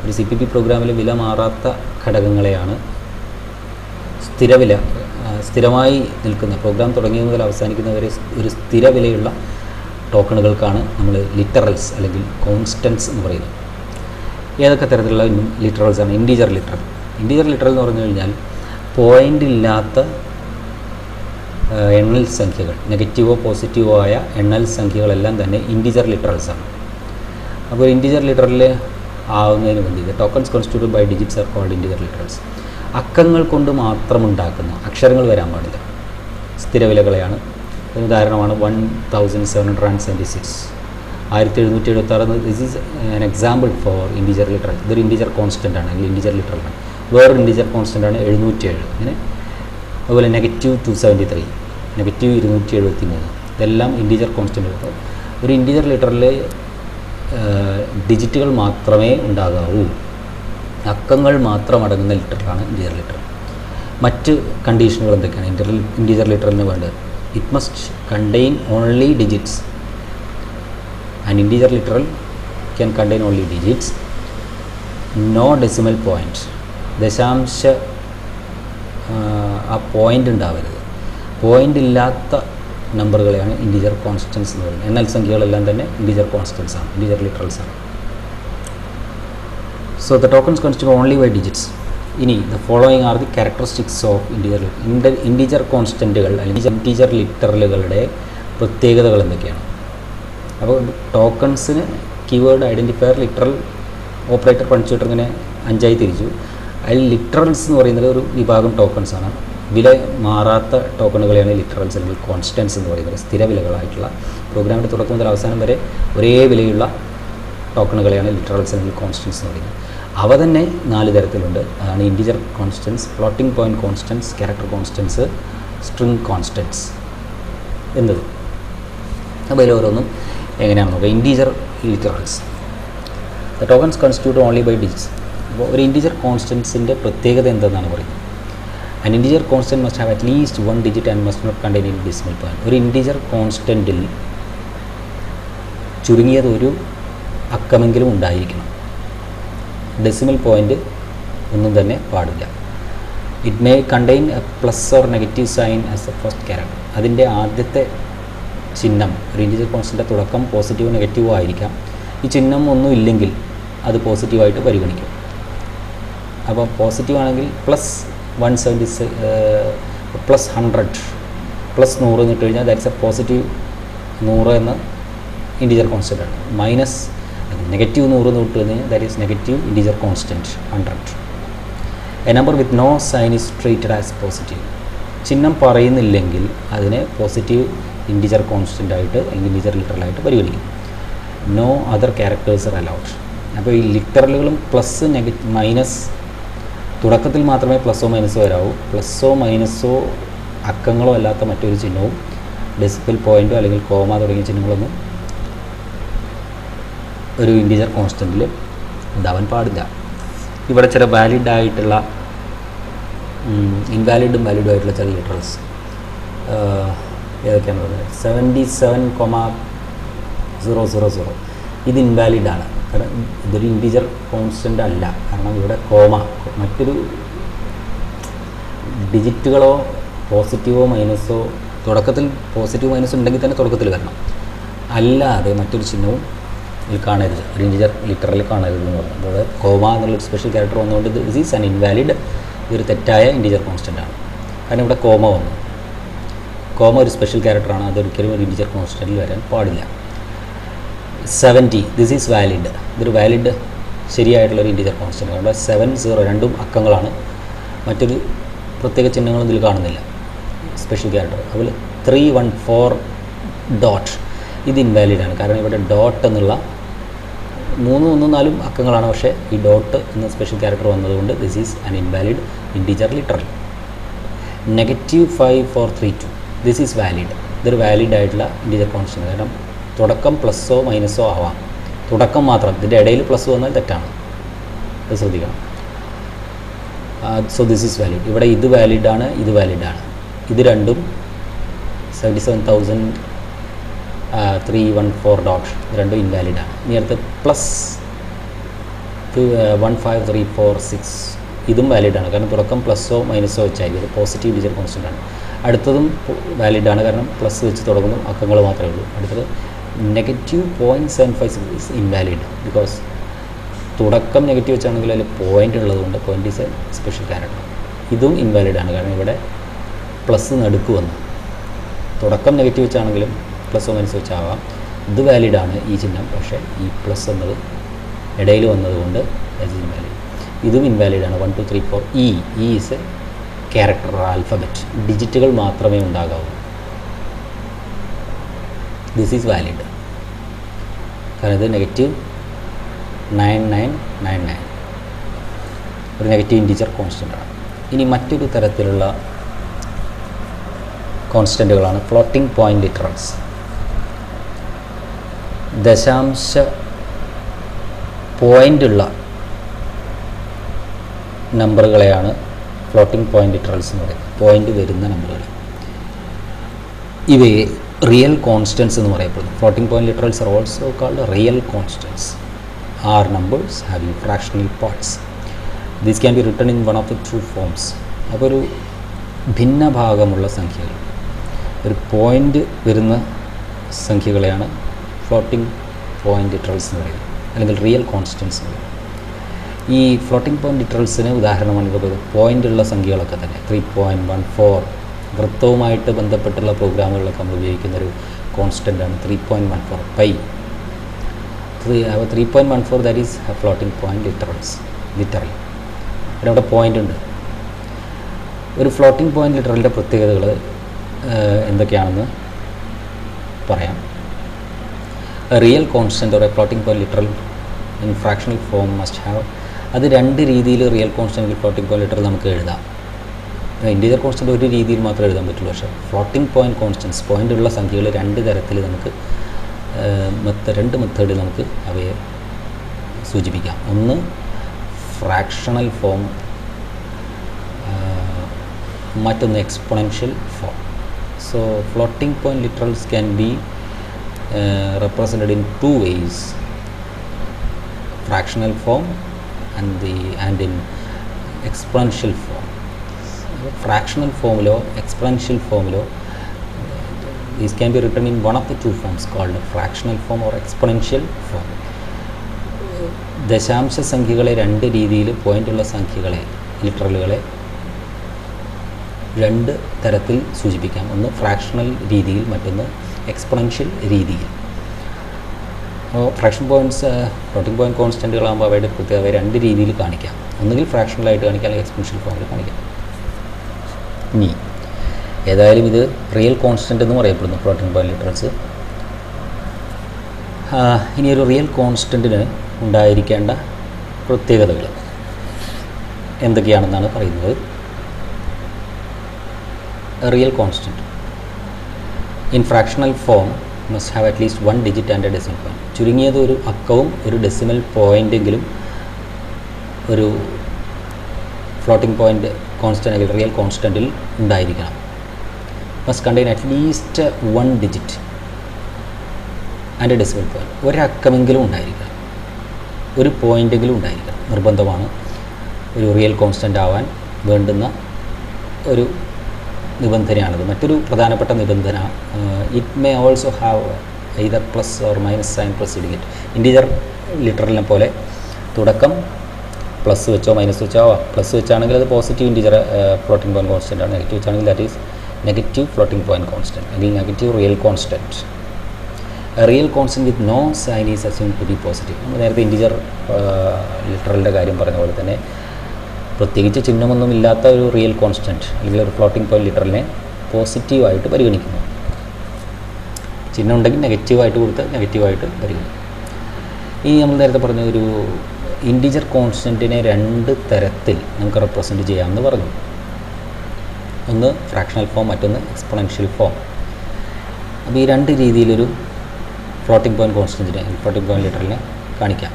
ഒരു CPP പ്രോഗ്രാമിലെ വില മാറാത്ത ഘടകങ്ങളെയാണ് സ്ഥിരമായി നിൽക്കുന്ന, പ്രോഗ്രാം തുടങ്ങിയ മുതൽ അവസാനിക്കുന്നവരെ ഒരു സ്ഥിര വിലയുള്ള ടോക്കണുകൾക്കാണ് നമ്മൾ ലിറ്ററൽസ് അല്ലെങ്കിൽ കോൺസ്റ്റൻസ് എന്ന് പറയുന്നത്. ഏതൊക്കെ തരത്തിലുള്ള ലിറ്ററൽസാണ്? Integer literal. ഇൻറ്റീജർ ലിറ്ററൽ എന്ന് പറഞ്ഞു കഴിഞ്ഞാൽ പോയിൻ്റ് ഇല്ലാത്ത എണ്ണൽ സംഖ്യകൾ, നെഗറ്റീവോ പോസിറ്റീവോ ആയ എണ്ണൽ സംഖ്യകളെല്ലാം തന്നെ ഇൻറ്റീജർ ലിറ്ററൽസാണ്. അപ്പോൾ ഇൻറ്റീജർ ലിറ്ററൽ ആവുന്നതിന് വേണ്ടി tokens constituted by digits are called integer literals. അക്കങ്ങൾ കൊണ്ട് മാത്രം ഉണ്ടാക്കുന്ന, അക്ഷരങ്ങൾ വരാൻ പാടില്ല, സ്ഥിരവിലകളെയാണ്. ഒരു ഉദാഹരണമാണ് 1776, 1776. This is an example for integer literal. ഇതൊരു ഇൻറ്റീജർ കോൺസ്റ്റൻ്റ് ആണ്, അല്ലെങ്കിൽ ഇൻറ്റീജർ ലിറ്ററലാണ്. വേറൊരു ഇൻറ്റീജർ കോൺസ്റ്റൻ്റ് ആണ് 707. അങ്ങനെ അതുപോലെ -273, -273. ഇതെല്ലാം ഇൻറ്റീജർ കോൺസ്റ്റൻ്റ്. ഒരു ഇൻറ്റീജർ ലിറ്ററൽ ഡിജിറ്റുകൾ മാത്രമേ ഉണ്ടാകാവൂ, അക്കങ്ങൾ മാത്രം അടങ്ങുന്ന ലിറ്ററലാണ് ഇൻറ്റീജർ ലിറ്ററൽ. മറ്റ് കണ്ടീഷനുകൾ എന്തൊക്കെയാണ് ഇൻറ്റീജർ ലിറ്ററലിന് വേണ്ടത്? It must contain only digits. And integer literal can contain only digits. No decimal point, ദശാംശ ആ പോയിൻ്റ് ഉണ്ടാവരുത്. പോയിൻ്റ് ഇല്ലാത്ത നമ്പറുകളെയാണ് ഇൻറ്റീജർ കോൺസ്റ്റൻസ് എന്ന് പറയുന്നത്. എന്നാൽ സംഖ്യകളെല്ലാം തന്നെ ഇൻറ്റീജർ കോൺസ്റ്റൻസ് ആണ്, ഇൻറ്റീജർ ലിറ്ററൽസ് ആണ്. So the tokens constitute only by digits. ഇനി the following are the characteristics of integer കോൺസ്റ്റൻറ്റുകൾ അല്ലെങ്കിൽ ഇൻറ്റീജർ ലിറ്ററലുകളുടെ പ്രത്യേകതകൾ എന്തൊക്കെയാണ്? അപ്പോൾ ടോക്കൺസിന് keyword, identifier, literal, operator, punctuator, ഇങ്ങനെ 5 തിരിച്ചു. അതിൽ ലിറ്ററൽസ് എന്ന് പറയുന്നത് ഒരു വിഭാഗം ടോക്കൺസ് ആണ്. വില മാറാത്ത ടോക്കണുകളെയാണ് ലിറ്ററൽസ് അല്ലെങ്കിൽ കോൺസ്റ്റൻസ് എന്ന് പറയുന്നത്. സ്ഥിരവിലകളായിട്ടുള്ള, പ്രോഗ്രാമിൻ്റെ തുടക്കം മുതൽ അവസാനം വരെ ഒരേ വിലയുള്ള ടോക്കണുകളെയാണ് ലിറ്ററൽസ് അല്ലെങ്കിൽ കോൺസ്റ്റൻസ് എന്ന് പറയുന്നത്. അവ തന്നെ 4 തരത്തിലുണ്ട്. അതാണ് integer constants, floating point constants, character constants, string constants എന്നത്. അപ്പോൾ ഇതിൽ ഓരോന്നും എങ്ങനെയാണ് നോക്കുക. Integer literals, the tokens constitute only by digits. അപ്പോൾ ഒരു ഇൻറ്റീജർ കോൺസ്റ്റൻസിൻ്റെ പ്രത്യേകത എന്തെന്നാണ് പറയുന്നത്? An integer constant must have at least 1 digit and must not contain any decimal point. ഒരു ഇൻറ്റീജർ കോൺസ്റ്റൻറ്റിൽ ചുരുങ്ങിയത് ഒരു അക്കമെങ്കിലും ഉണ്ടായിരിക്കണം. ഡെസിമൽ പോയിൻ്റ് ഒന്നും തന്നെ പാടില്ല. It may contain a plus or negative sign as A first character. അതിൻ്റെ ആദ്യത്തെ ചിഹ്നം, ഒരു ഇൻറ്റീജർ കോൺസ്റ്റൻ്റെ തുടക്കം പോസിറ്റീവോ നെഗറ്റീവോ ആയിരിക്കാം. ഈ ചിഹ്നം ഒന്നും ഇല്ലെങ്കിൽ അത് പോസിറ്റീവായിട്ട് പരിഗണിക്കും. അപ്പോൾ പോസിറ്റീവ് ആണെങ്കിൽ +176 +100 +100 എന്നിട്ട് കഴിഞ്ഞാൽ ദാറ്റ്സ് എ പോസിറ്റീവ് 100 എന്ന ഇൻറ്റീജർ കോൺസ്റ്റൻ്റ് ആണ്. -100 എന്ന് വിട്ട് കഴിഞ്ഞാൽ that is negative integer constant 100. A number with no sign is treated as positive. ചിഹ്നം പറയുന്നില്ലെങ്കിൽ അതിനെ പോസിറ്റീവ് ഇൻറ്റീജർ കോൺസ്റ്റൻ്റ് ആയിട്ട് അല്ലെങ്കിൽ ഇൻറ്റീജർ ലിറ്ററലായിട്ട് പരിഗണിക്കും. No other characters are allowed. അപ്പോൾ ഈ ലിറ്ററലുകളും പ്ലസ് മൈനസ് തുടക്കത്തിൽ മാത്രമേ പ്ലസ്സോ മൈനസോ വരാവൂ. പ്ലസ്സോ മൈനസോ അക്കങ്ങളോ അല്ലാത്ത മറ്റൊരു ചിഹ്നവും ഡെസിമൽ പോയിൻറ്റോ അല്ലെങ്കിൽ കോമ തുടങ്ങിയ ചിഹ്നങ്ങളൊന്നും ഒരു ഇൻറ്റിജർ കോൺസ്റ്റൻറ്റിൽ ഉണ്ടാവാൻ പാടില്ല. ഇവിടെ ചില വാലിഡ് ആയിട്ടുള്ള ഇൻവാലിഡും വാലിഡും ആയിട്ടുള്ള ചില ലിറ്ററൽസ് ഏതൊക്കെയാണ് പറയുന്നത്? 77,000 ഇത് ഇൻവാലിഡാണ്. കാരണം ഇതൊരു ഇൻറ്റിജർ കോൺസ്റ്റൻ്റ് അല്ല. കാരണം ഇവിടെ കോമ മറ്റൊരു ഡിജിറ്റുകളോ പോസിറ്റീവോ മൈനസോ തുടക്കത്തിൽ പോസിറ്റീവ് മൈനസ് ഉണ്ടെങ്കിൽ തന്നെ തുടക്കത്തിൽ വരണം, അല്ലാതെ മറ്റൊരു ചിഹ്നവും ഇതിൽ കാണരുത്. ഒരു ഇൻറ്റിജർ ലിറ്ററൽ കാണരുത് എന്ന് പറഞ്ഞു. ഇവിടെ കോമ എന്നുള്ളൊരു സ്പെഷ്യൽ ക്യാരക്ടർ വന്നുകൊണ്ട് ദിസ് ഈസ് ആൻ ഇൻവാലിഡ്. ഇതൊരു തെറ്റായ ഇൻറ്റിജർ കോൺസ്റ്റൻ്റ് ആണ്. കാരണം ഇവിടെ കോമ വന്നു. കോമ ഒരു സ്പെഷ്യൽ ക്യാരക്ടറാണ്. അതൊരിക്കലും ഒരു ഇൻറ്റിജർ കോൺസ്റ്റൻറ്റിൽ വരാൻ പാടില്ല. 70 ദിസ് ഈസ് വാലിഡ്. ഇതൊരു വാലിഡ് ശരിയായിട്ടുള്ളൊരു ഇൻറ്റിജർ കോൺസ്റ്റൻ്റ്. അവിടെ 70 രണ്ടും അക്കങ്ങളാണ്. മറ്റൊരു പ്രത്യേക ചിഹ്നങ്ങളും ഇതിൽ കാണുന്നില്ല, സ്പെഷ്യൽ ക്യാരക്ടർ. അതുപോലെ 314 ഡോട്ട് ഇത് ഇൻവാലിഡാണ്. കാരണം ഇവിടെ ഡോട്ട് എന്നുള്ള 3, 1, 4 അക്കങ്ങളാണ്. പക്ഷേ ഈ ഡോട്ട് എന്ന സ്പെഷ്യൽ ക്യാരക്ടർ വന്നതുകൊണ്ട് this is an invalid integer literal. -5432 this is valid. ഇതൊരു വാലിഡ് ആയിട്ടുള്ള ഇൻറ്റിജർ കോൺസ്റ്റൻ്റ്. കാരണം തുടക്കം പ്ലസ്സോ മൈനസോ ആവാം. തുടക്കം മാത്രം, ഇതിൻ്റെ ഇടയിൽ പ്ലസ് വന്നാൽ തെറ്റാണ്, അത് ശ്രദ്ധിക്കണം. So this is valid. ഇവിടെ ഇത് വാലിഡാണ്, ഇത് വാലിഡാണ്. ഇത് രണ്ടും 77,314 ഡോട്ട് ഇത് രണ്ടും ഇൻവാലിഡാണ്. ഇനി അടുത്ത് +15346 ഇതും വാലിഡാണ്. കാരണം തുടക്കം പ്ലസ്സോ മൈനസോ വെച്ചായിരിക്കും. ഇത് പോസിറ്റീവ് ഇൻറ്റിജർ കോൺസ്റ്റൻ്റ് ആണ്. അടുത്തതും വാലിഡാണ്. കാരണം പ്ലസ് വെച്ച് തുടങ്ങുന്നു, അക്കങ്ങൾ മാത്രമേ ഉള്ളൂ. അടുത്തത് -0.756 ഇസ് ഇൻവാലിഡ്. ബിക്കോസ് തുടക്കം നെഗറ്റീവ് വെച്ചാണെങ്കിൽ അതിൽ പോയിൻ്റ് ഉള്ളതുകൊണ്ട് point is A special character. ഇതും ഇൻവാലിഡാണ്. കാരണം ഇവിടെ പ്ലസ് നടുക്ക് വന്നു. തുടക്കം നെഗറ്റീവ് വെച്ചാണെങ്കിലും പ്ലസ്സോ മൈനസ് വെച്ചാവാം. ഇത് വാലിഡാണ് ഈ ചിഹ്നം. പക്ഷേ ഈ പ്ലസ് എന്നത് ഇടയിൽ വന്നതുകൊണ്ട് അത് ഇൻവാലിഡ്. ഇതും ഇൻവാലിഡാണ്. 1, 2, 3, 4 E is a character alphabet. ഡിജിറ്റുകൾ മാത്രമേ ഉണ്ടാകാവൂ. This is valid. കാരണം ഇത് -9999 ഒരു നെഗറ്റീവ് ഇൻറ്റിജർ കോൺസ്റ്റൻ്റ് ആണ്. ഇനി മറ്റൊരു തരത്തിലുള്ള കോൺസ്റ്റൻറ്റുകളാണ് ഫ്ലോട്ടിംഗ് പോയിൻ്റ് ലിറ്ററൽസ്. ദശാംശ പോയിൻ്റുള്ള നമ്പറുകളെയാണ് ഫ്ലോട്ടിംഗ് പോയിൻ്റ് ലിറ്ററൽസ് എന്ന് പറയുന്നത്. പോയിൻ്റ് വരുന്ന നമ്പറുകൾ. ഇവയെ റിയൽ കോൺസ്റ്റൻസ് എന്ന് പറയപ്പെടുന്നു. Floating point literals are also called real constants. Are numbers having fractional parts. This can be written in one of the two forms. അപ്പോൾ ഒരു ഭിന്നഭാഗമുള്ള സംഖ്യകൾ, ഒരു പോയിൻ്റ് വരുന്ന സംഖ്യകളെയാണ് ഫ്ലോട്ടിംഗ് പോയിൻ്റ് ലിറ്ററൽസ് എന്ന് പറയുന്നത്, അല്ലെങ്കിൽ റിയൽ കോൺസ്റ്റൻസ് എന്ന് പറയുന്നത്. ഈ ഫ്ലോട്ടിംഗ് പോയിൻ്റ് ലിറ്ററൽസിന് ഉദാഹരണമാണ് ഇതുപോലെ പോയിൻ്റുള്ള സംഖ്യകളൊക്കെ തന്നെ. 3.14 വൃത്തവുമായിട്ട് ബന്ധപ്പെട്ടുള്ള പ്രോഗ്രാമുകളിലൊക്കെ നമ്മൾ ഉപയോഗിക്കുന്നൊരു കോൺസ്റ്റൻ്റാണ് 3.14 pi. 3.14 that is floating point literal. അവിടെ പോയിൻ്റ് ഉണ്ട്. ഒരു ഫ്ലോട്ടിംഗ് പോയിൻ്റ് ലിറ്ററലിൻ്റെ പ്രത്യേകതകൾ എന്തൊക്കെയാണെന്ന് പറയാം. Real constant or A floating point literal in fractional form must have. അത് രണ്ട് രീതിയിൽ real constant floating point literal നമുക്ക് എഴുതാം. ഇൻറ്റിജർ കോൺസ്റ്റൻ്റ് ഒരു രീതിയിൽ മാത്രമേ എഴുതാൻ പറ്റുള്ളൂ. പക്ഷേ ഫ്ലോട്ടിംഗ് പോയിൻ്റ് കോൺസ്റ്റൻസ്, പോയിൻ്റ് ഉള്ള സംഖ്യകൾ രണ്ട് തരത്തിൽ നമുക്ക് രണ്ട് മെത്തേഡിൽ നമുക്ക് അവയെ സൂചിപ്പിക്കാം. ഒന്ന് ഫ്രാക്ഷണൽ ഫോം, മറ്റൊന്ന് exponential form. So floating point literals can be represented in two ways: fractional form and in exponential form. Fractional formula, exponential formula, these can be written in one of the two forms called fractional form or exponential form. ദശാംശ സംഖ്യകളെ രണ്ട് രീതിയിൽ, പോയിൻ്റുള്ള സംഖ്യകളെ ലിറ്ററലുകളെ രണ്ട് തരത്തിൽ സൂചിപ്പിക്കാം. ഒന്ന് fractional രീതിയിൽ, മറ്റൊന്ന് exponential രീതിയിൽ. അപ്പോൾ ഫ്രാക്ഷൻ പോയിൻറ്റ്സ് ഫ്ലോട്ടിംഗ് പോയിൻ്റ് കോൺസ്റ്റൻറ്റുകളാകുമ്പോൾ അവയുടെ പ്രത്യേകത രണ്ട് രീതിയിൽ കാണിക്കാം. ഒന്നുകിൽ ഫ്രാക്ഷണലായിട്ട് കാണിക്കാം, അല്ലെങ്കിൽ എക്സ്പോണൻഷ്യൽ ഫോമിൽ കാണിക്കാം. ഇനി ഏതായാലും ഇത് റിയൽ കോൺസ്റ്റൻ്റ് എന്നും അറിയപ്പെടുന്നു ഫ്ലോട്ടിംഗ് പോയിൻ്റ് ലിറ്ററൽസ്. ഇനിയൊരു റിയൽ കോൺസ്റ്റൻറ്റിന് ഉണ്ടായിരിക്കേണ്ട പ്രത്യേകതകൾ എന്തൊക്കെയാണെന്നാണ് പറയുന്നത്. Real constant in fractional form must have at least 1 digit and a decimal point. ചുരുങ്ങിയത് ഒരു അക്കവും ഒരു ഡെസിമൽ പോയിൻ്റെങ്കിലും ഒരു ഫ്ലോട്ടിംഗ് പോയിൻ്റ് കോൺസ്റ്റൻ്റ് അല്ലെങ്കിൽ റിയൽ കോൺസ്റ്റൻറ്റിൽ ഉണ്ടായിരിക്കണം. Must contain at least 1 digit and a decimal point. ഒരക്കമെങ്കിലും ഉണ്ടായിരിക്കണം, ഒരു പോയിൻ്റെങ്കിലും ഉണ്ടായിരിക്കണം, നിർബന്ധമാണ് ഒരു റിയൽ കോൺസ്റ്റൻ്റ് ആവാൻ വേണ്ടുന്ന ഒരു നിബന്ധനയാണത്. മറ്റൊരു പ്രധാനപ്പെട്ട നിബന്ധന, it may also have either plus or minus sign proceeding it. Integer ലിറ്ററലിനെ പോലെ തുടക്കം പ്ലസ് വെച്ചോ മൈനസ് വെച്ചോ ആവാം. പ്ലസ് വെച്ചാണെങ്കിൽ അത് positive integer floating point constant ആണ്. നെഗറ്റീവ് വെച്ചാണെങ്കിൽ that is negative floating point constant അല്ലെങ്കിൽ negative real constant. Real constant with no sign is assumed to be positive. നമ്മൾ നേരത്തെ ഇൻറ്റീജർ ലിറ്ററലിൻ്റെ കാര്യം പറഞ്ഞ പോലെ തന്നെ പ്രത്യേകിച്ച് ചിഹ്നമൊന്നും ഇല്ലാത്ത ഒരു റിയൽ കോൺസ്റ്റൻറ്റ് അല്ലെങ്കിൽ ഒരു ഫ്ലോട്ടിംഗ് പോയിൻറ്റ് ലിറ്ററലിനെ പോസിറ്റീവായിട്ട് പരിഗണിക്കുന്നു. ചിഹ്നം ഉണ്ടെങ്കിൽ നെഗറ്റീവായിട്ട് കൊടുത്ത് നെഗറ്റീവായിട്ട് പരിഗണിക്കും. ഈ നമ്മൾ നേരത്തെ പറഞ്ഞ ഒരു ഇൻറ്റീജർ കോൺസ്റ്റൻറ്റിനെ 2 തരത്തിൽ നമുക്ക് റെപ്രസെൻറ്റ് ചെയ്യാമെന്ന് പറഞ്ഞു. ഒന്ന് ഫ്രാക്ഷണൽ ഫോം, മറ്റൊന്ന് എക്സ്പൊണൻഷ്യൽ ഫോം. അപ്പോൾ ഈ 2 രീതിയിലൊരു ഫ്ലോട്ടിംഗ് പോയിൻറ്റ് കോൺസ്റ്റൻറ്റിനെ ഫ്ലോട്ടിംഗ് പോയിൻറ്റ് ലിറ്ററലിനെ കാണിക്കാം.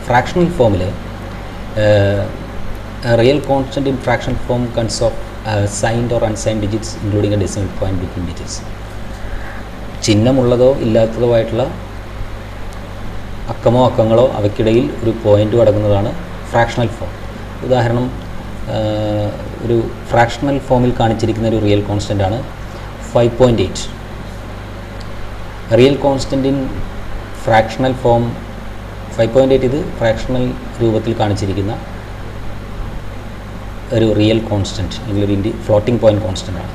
ഫ്രാക്ഷണൽ ഫോമിൽ real constant in fractional form consist of signed or unsigned digits including a decimal point between digits. ചിഹ്നമുള്ളതോ ഇല്ലാത്തതോ ആയിട്ടുള്ള അക്കങ്ങളോ അവയ്ക്കിടയിൽ ഒരു പോയിൻ്റ് അടങ്ങുന്നതാണ് ഫ്രാക്ഷണൽ ഫോം. ഉദാഹരണം, ഒരു ഫ്രാക്ഷണൽ ഫോമിൽ കാണിച്ചിരിക്കുന്ന ഒരു റിയൽ കോൺസ്റ്റൻ്റ് ആണ് 5.8. Real constant in fractional form 5.8 ഇത് ഫ്രാക്ഷണൽ രൂപത്തിൽ കാണിച്ചിരിക്കുന്ന ഒരു റിയൽ കോൺസ്റ്റൻറ്റ് അല്ലെങ്കിൽ ഒരു ഫ്ലോട്ടിംഗ് പോയിൻറ്റ് കോൺസ്റ്റൻ്റ് ആണ്.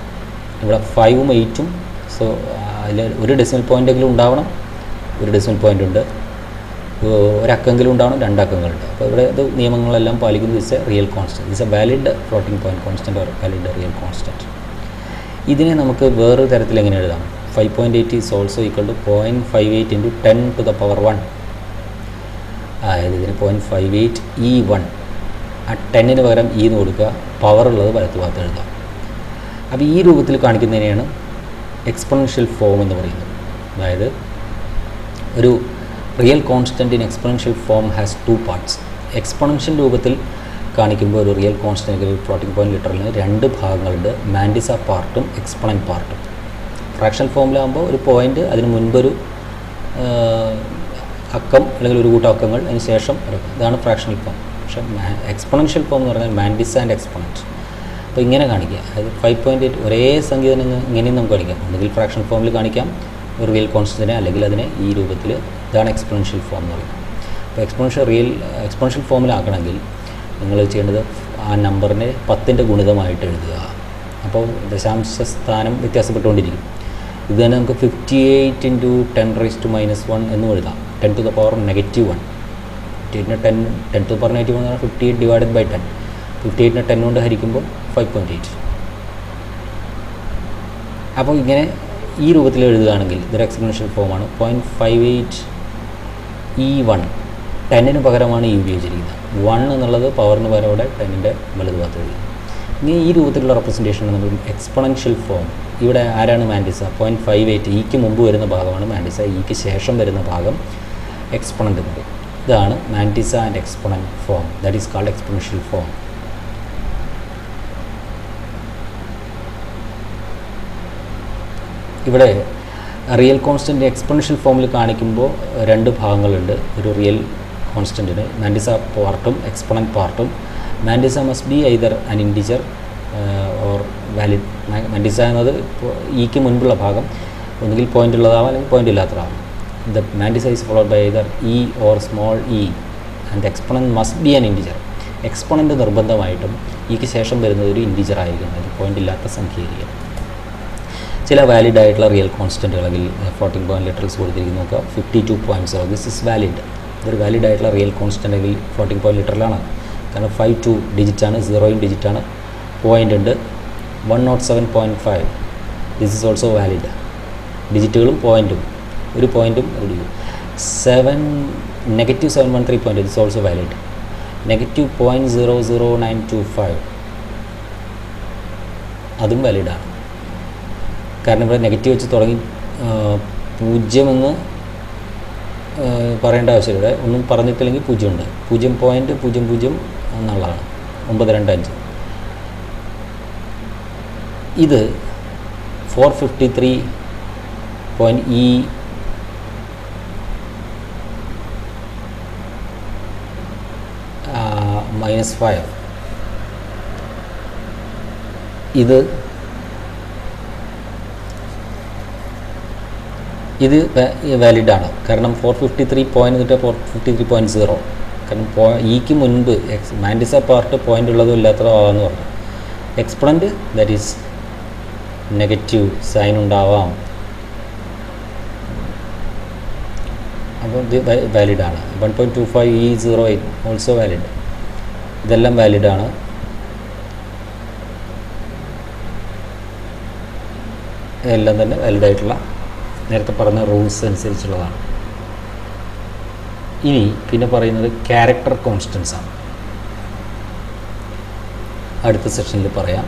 ഇവിടെ 5ഉം 8ഉം സോ അതിൽ ഒരു ഡെസിമൽ പോയിൻ്റെങ്കിലും ഉണ്ടാവണം. ഒരു ഡെസിമൽ പോയിൻ്റ് ഉണ്ട്, ഒരക്കെങ്കിലും ഉണ്ടാവണം, 2 അക്കങ്ങളുണ്ട്. അപ്പോൾ ഇവിടെ ഇത് നിയമങ്ങളെല്ലാം പാലിക്കുന്നത് is A real constant, is A valid floating point constant or valid real constant. ഇതിനെ നമുക്ക് വേറൊരു തരത്തിൽ എങ്ങനെ എഴുതാം? 5.8 ഈസ് ഓൾസോ ഈക്വൽ ടു 0.58 × 10⁻⁴. അതായത് ഇതിന് 0.58 E1. ആ 10ന് പകരം E എന്ന് കൊടുക്കുക, പവർ ഉള്ളത് വലത്ത് ഭാഗത്ത് എഴുതാം. അപ്പോൾ ഈ രൂപത്തിൽ കാണിക്കുന്നതിനെയാണ് എക്സ്പൊണൻഷ്യൽ ഫോം എന്ന് പറയുന്നത്. അതായത് ഒരു real constant in exponential form has 2 parts. Exponential രൂപത്തിൽ കാണിക്കുമ്പോൾ ഒരു റിയൽ കോൺസ്റ്റൻറ്റ് അല്ലെങ്കിൽ ഫ്ലോട്ടിംഗ് പോയിൻറ്റ് ലിറ്ററലിന് 2 ഭാഗങ്ങളുണ്ട്, മാൻഡിസ പാർട്ടും എക്സ്പൊണൻറ്റ് പാർട്ടും. ഫ്രാക്ഷണൽ ഫോമിലാകുമ്പോൾ ഒരു പോയിൻ്റ്, അതിന് മുൻപൊരു അക്കം അല്ലെങ്കിൽ ഒരു കൂട്ടം അക്കങ്ങൾ, അതിന് ശേഷം ഇതാണ് ഫ്രാക്ഷണൽ ഫോം. പക്ഷേ എക്സ്പൊണൻഷ്യൽ ഫോം എന്ന് പറഞ്ഞാൽ മാൻഡിസ ആൻഡ് എക്സ്പൊണൻറ്റ്. അപ്പോൾ ഇങ്ങനെ കാണിക്കുക, അതായത് 5.8 ഒരേ സംഖ്യ തന്നെ ഇങ്ങനെയും നമുക്ക് കാണിക്കാം. ഒന്നുകിൽ ഫ്രാക്ഷണൽ ഫോമിൽ കാണിക്കാം ഒരു റിയൽ കോൺസ്റ്റൻറ്റിനെ, അല്ലെങ്കിൽ അതിനെ ഈ രൂപത്തിൽ. ഇതാണ് എക്സ്പൊണൻഷ്യൽ ഫോം എന്ന് പറയുന്നത്. അപ്പോൾ എക്സ്പൊണൻഷ്യൽ ഫോമിലാക്കണമെങ്കിൽ നിങ്ങൾ ചെയ്യേണ്ടത് ആ നമ്പറിനെ 10ൻ്റെ ഗുണിതമായിട്ട് എഴുതുക. അപ്പോൾ ദശാംശ സ്ഥാനം വ്യത്യാസപ്പെട്ടുകൊണ്ടിരിക്കും. ഇത് തന്നെ നമുക്ക് 58 × 10⁻⁻1 എന്നും എഴുതാം. 10⁻⁻1. 10⁻⁻1 എന്ന് പറഞ്ഞാൽ 58/10. 58നെ 10 കൊണ്ട് ഹരിക്കുമ്പോൾ 5.8. അപ്പോൾ ഇങ്ങനെ ഈ രൂപത്തിൽ എഴുതുകയാണെങ്കിൽ ഇതൊരു എക്സ്പൊണൻഷ്യൽ ഫോമാണ്. 0.58 E1. 10ന് പകരമാണ് ഈ ഉപയോഗിച്ചിരിക്കുന്നത്. 1 എന്നുള്ളത് പവറിന് പകരം ഇവിടെ 10ൻ്റെ വലതുഭാഗത്ത് എഴുതി. ഇനി ഈ രൂപത്തിലുള്ള റെപ്രസെൻറ്റേഷനാണ് നമ്മൾ എക്സ്പൊണൻഷ്യൽ ഫോം. ഇവിടെ ആരാണ് മാൻഡിസ? 0.58. ഇക്ക് മുമ്പ് വരുന്ന ഭാഗമാണ് മാൻഡിസ, ഇക്ക് ശേഷം വരുന്ന ഭാഗം എക്സ്പൊണൻ്റ് എന്ന് പറയും. ഇതാണ് mantissa and exponent form. That is called exponential form. ഇവിടെ റിയൽ കോൺസ്റ്റൻറ്റ് എക്സ്പൊണൻഷ്യൽ ഫോമിൽ കാണിക്കുമ്പോൾ 2 ഭാഗങ്ങളുണ്ട് ഒരു റിയൽ കോൺസ്റ്റൻറ്റിന്, മാൻഡിസ പാർട്ടും എക്സ്പൊണൻ്റ് പാർട്ടും. Mantissa must be either an integer or valid. Mantissa എന്നത് ഇക്ക് മുൻപുള്ള ഭാഗം ഒന്നുകിൽ പോയിൻ്റ് ഉള്ളതാവാം അല്ലെങ്കിൽ പോയിൻ്റ് ഇല്ലാത്തതാവാം. The mantissa is followed by either E or small E and exponent must be an integer. Exponent നിർബന്ധമായിട്ടും ഇക്ക് ശേഷം വരുന്നത് ഒരു ഇൻറ്റിജർ ആയിരിക്കും, അത് പോയിൻ്റ് ഇല്ലാത്ത സംഖ്യയായിരിക്കും. ചില വാലിഡ് ആയിട്ടുള്ള റിയൽ കോൺസ്റ്റൻറ്റുകൾ അല്ലെങ്കിൽ ഫ്ലോട്ടിംഗ് പോയിൻറ്റ് ലിറ്ററൽസ് കൊടുത്തിരിക്കുന്നു. നോക്കുക, 52.0. This is valid. ഇതൊരു വാലിഡ് ആയിട്ടുള്ള റിയൽ കോൺസ്റ്റൻറ്റ് അല്ലെങ്കിൽ ഫ്ലോട്ടിംഗ് പോയിൻറ്റ് ലിറ്ററലാണ്. കാരണം 52 ഡിജിറ്റാണ്, 0 ഡിജിറ്റാണ്, പോയിൻ്റ് ഉണ്ട്. 107.5. This is also valid. ഡിജിറ്റുകളും പോയിൻറ്റും ഒരു പോയിൻറ്റും റീഡ് ചെയ്യും. -713 പോയിൻറ്റ് ഇറ്റ്സ് ഓൾസോ വാലിഡ്. -0.00925 അതും വാലിഡാണ്. കാരണം ഇവിടെ നെഗറ്റീവ് വെച്ച് തുടങ്ങി 0 എന്ന് പറയേണ്ട ആവശ്യമില്ല. ഒന്നും പറഞ്ഞിട്ടില്ലെങ്കിൽ 0 ഉണ്ട്. 0.00 എന്നുള്ളതാണ് 925. ഇത് 453 .E -5 ഇത് വാലിഡാണ്. കാരണം 453 പോയിൻ്റ് എന്നിട്ട് 453.0. കാരണം ഇക്ക് മുൻപ് മാൻഡിസ പാർട്ട് പോയിൻ്റ് ഉള്ളതും ഇല്ലാത്തതോ ആവാമെന്ന് പറഞ്ഞു. Exponent that is negative sign ഉണ്ടാവാം. അപ്പോൾ ഇത് വാലിഡാണ്. 1.25 E08 ഓൾസോ വാലിഡ്. ഇതെല്ലാം വാലിഡാണ്. ഇതെല്ലാം തന്നെ വാലിഡായിട്ടുള്ള നേരത്തെ പറഞ്ഞ റൂൾസ് അനുസരിച്ചുള്ളതാണ്. ഇനി പിന്നെ പറയുന്നത് ക്യാരക്ടർ കോൺസ്റ്റൻസ് ആണ്. അടുത്ത സെഷനിൽ പറയാം.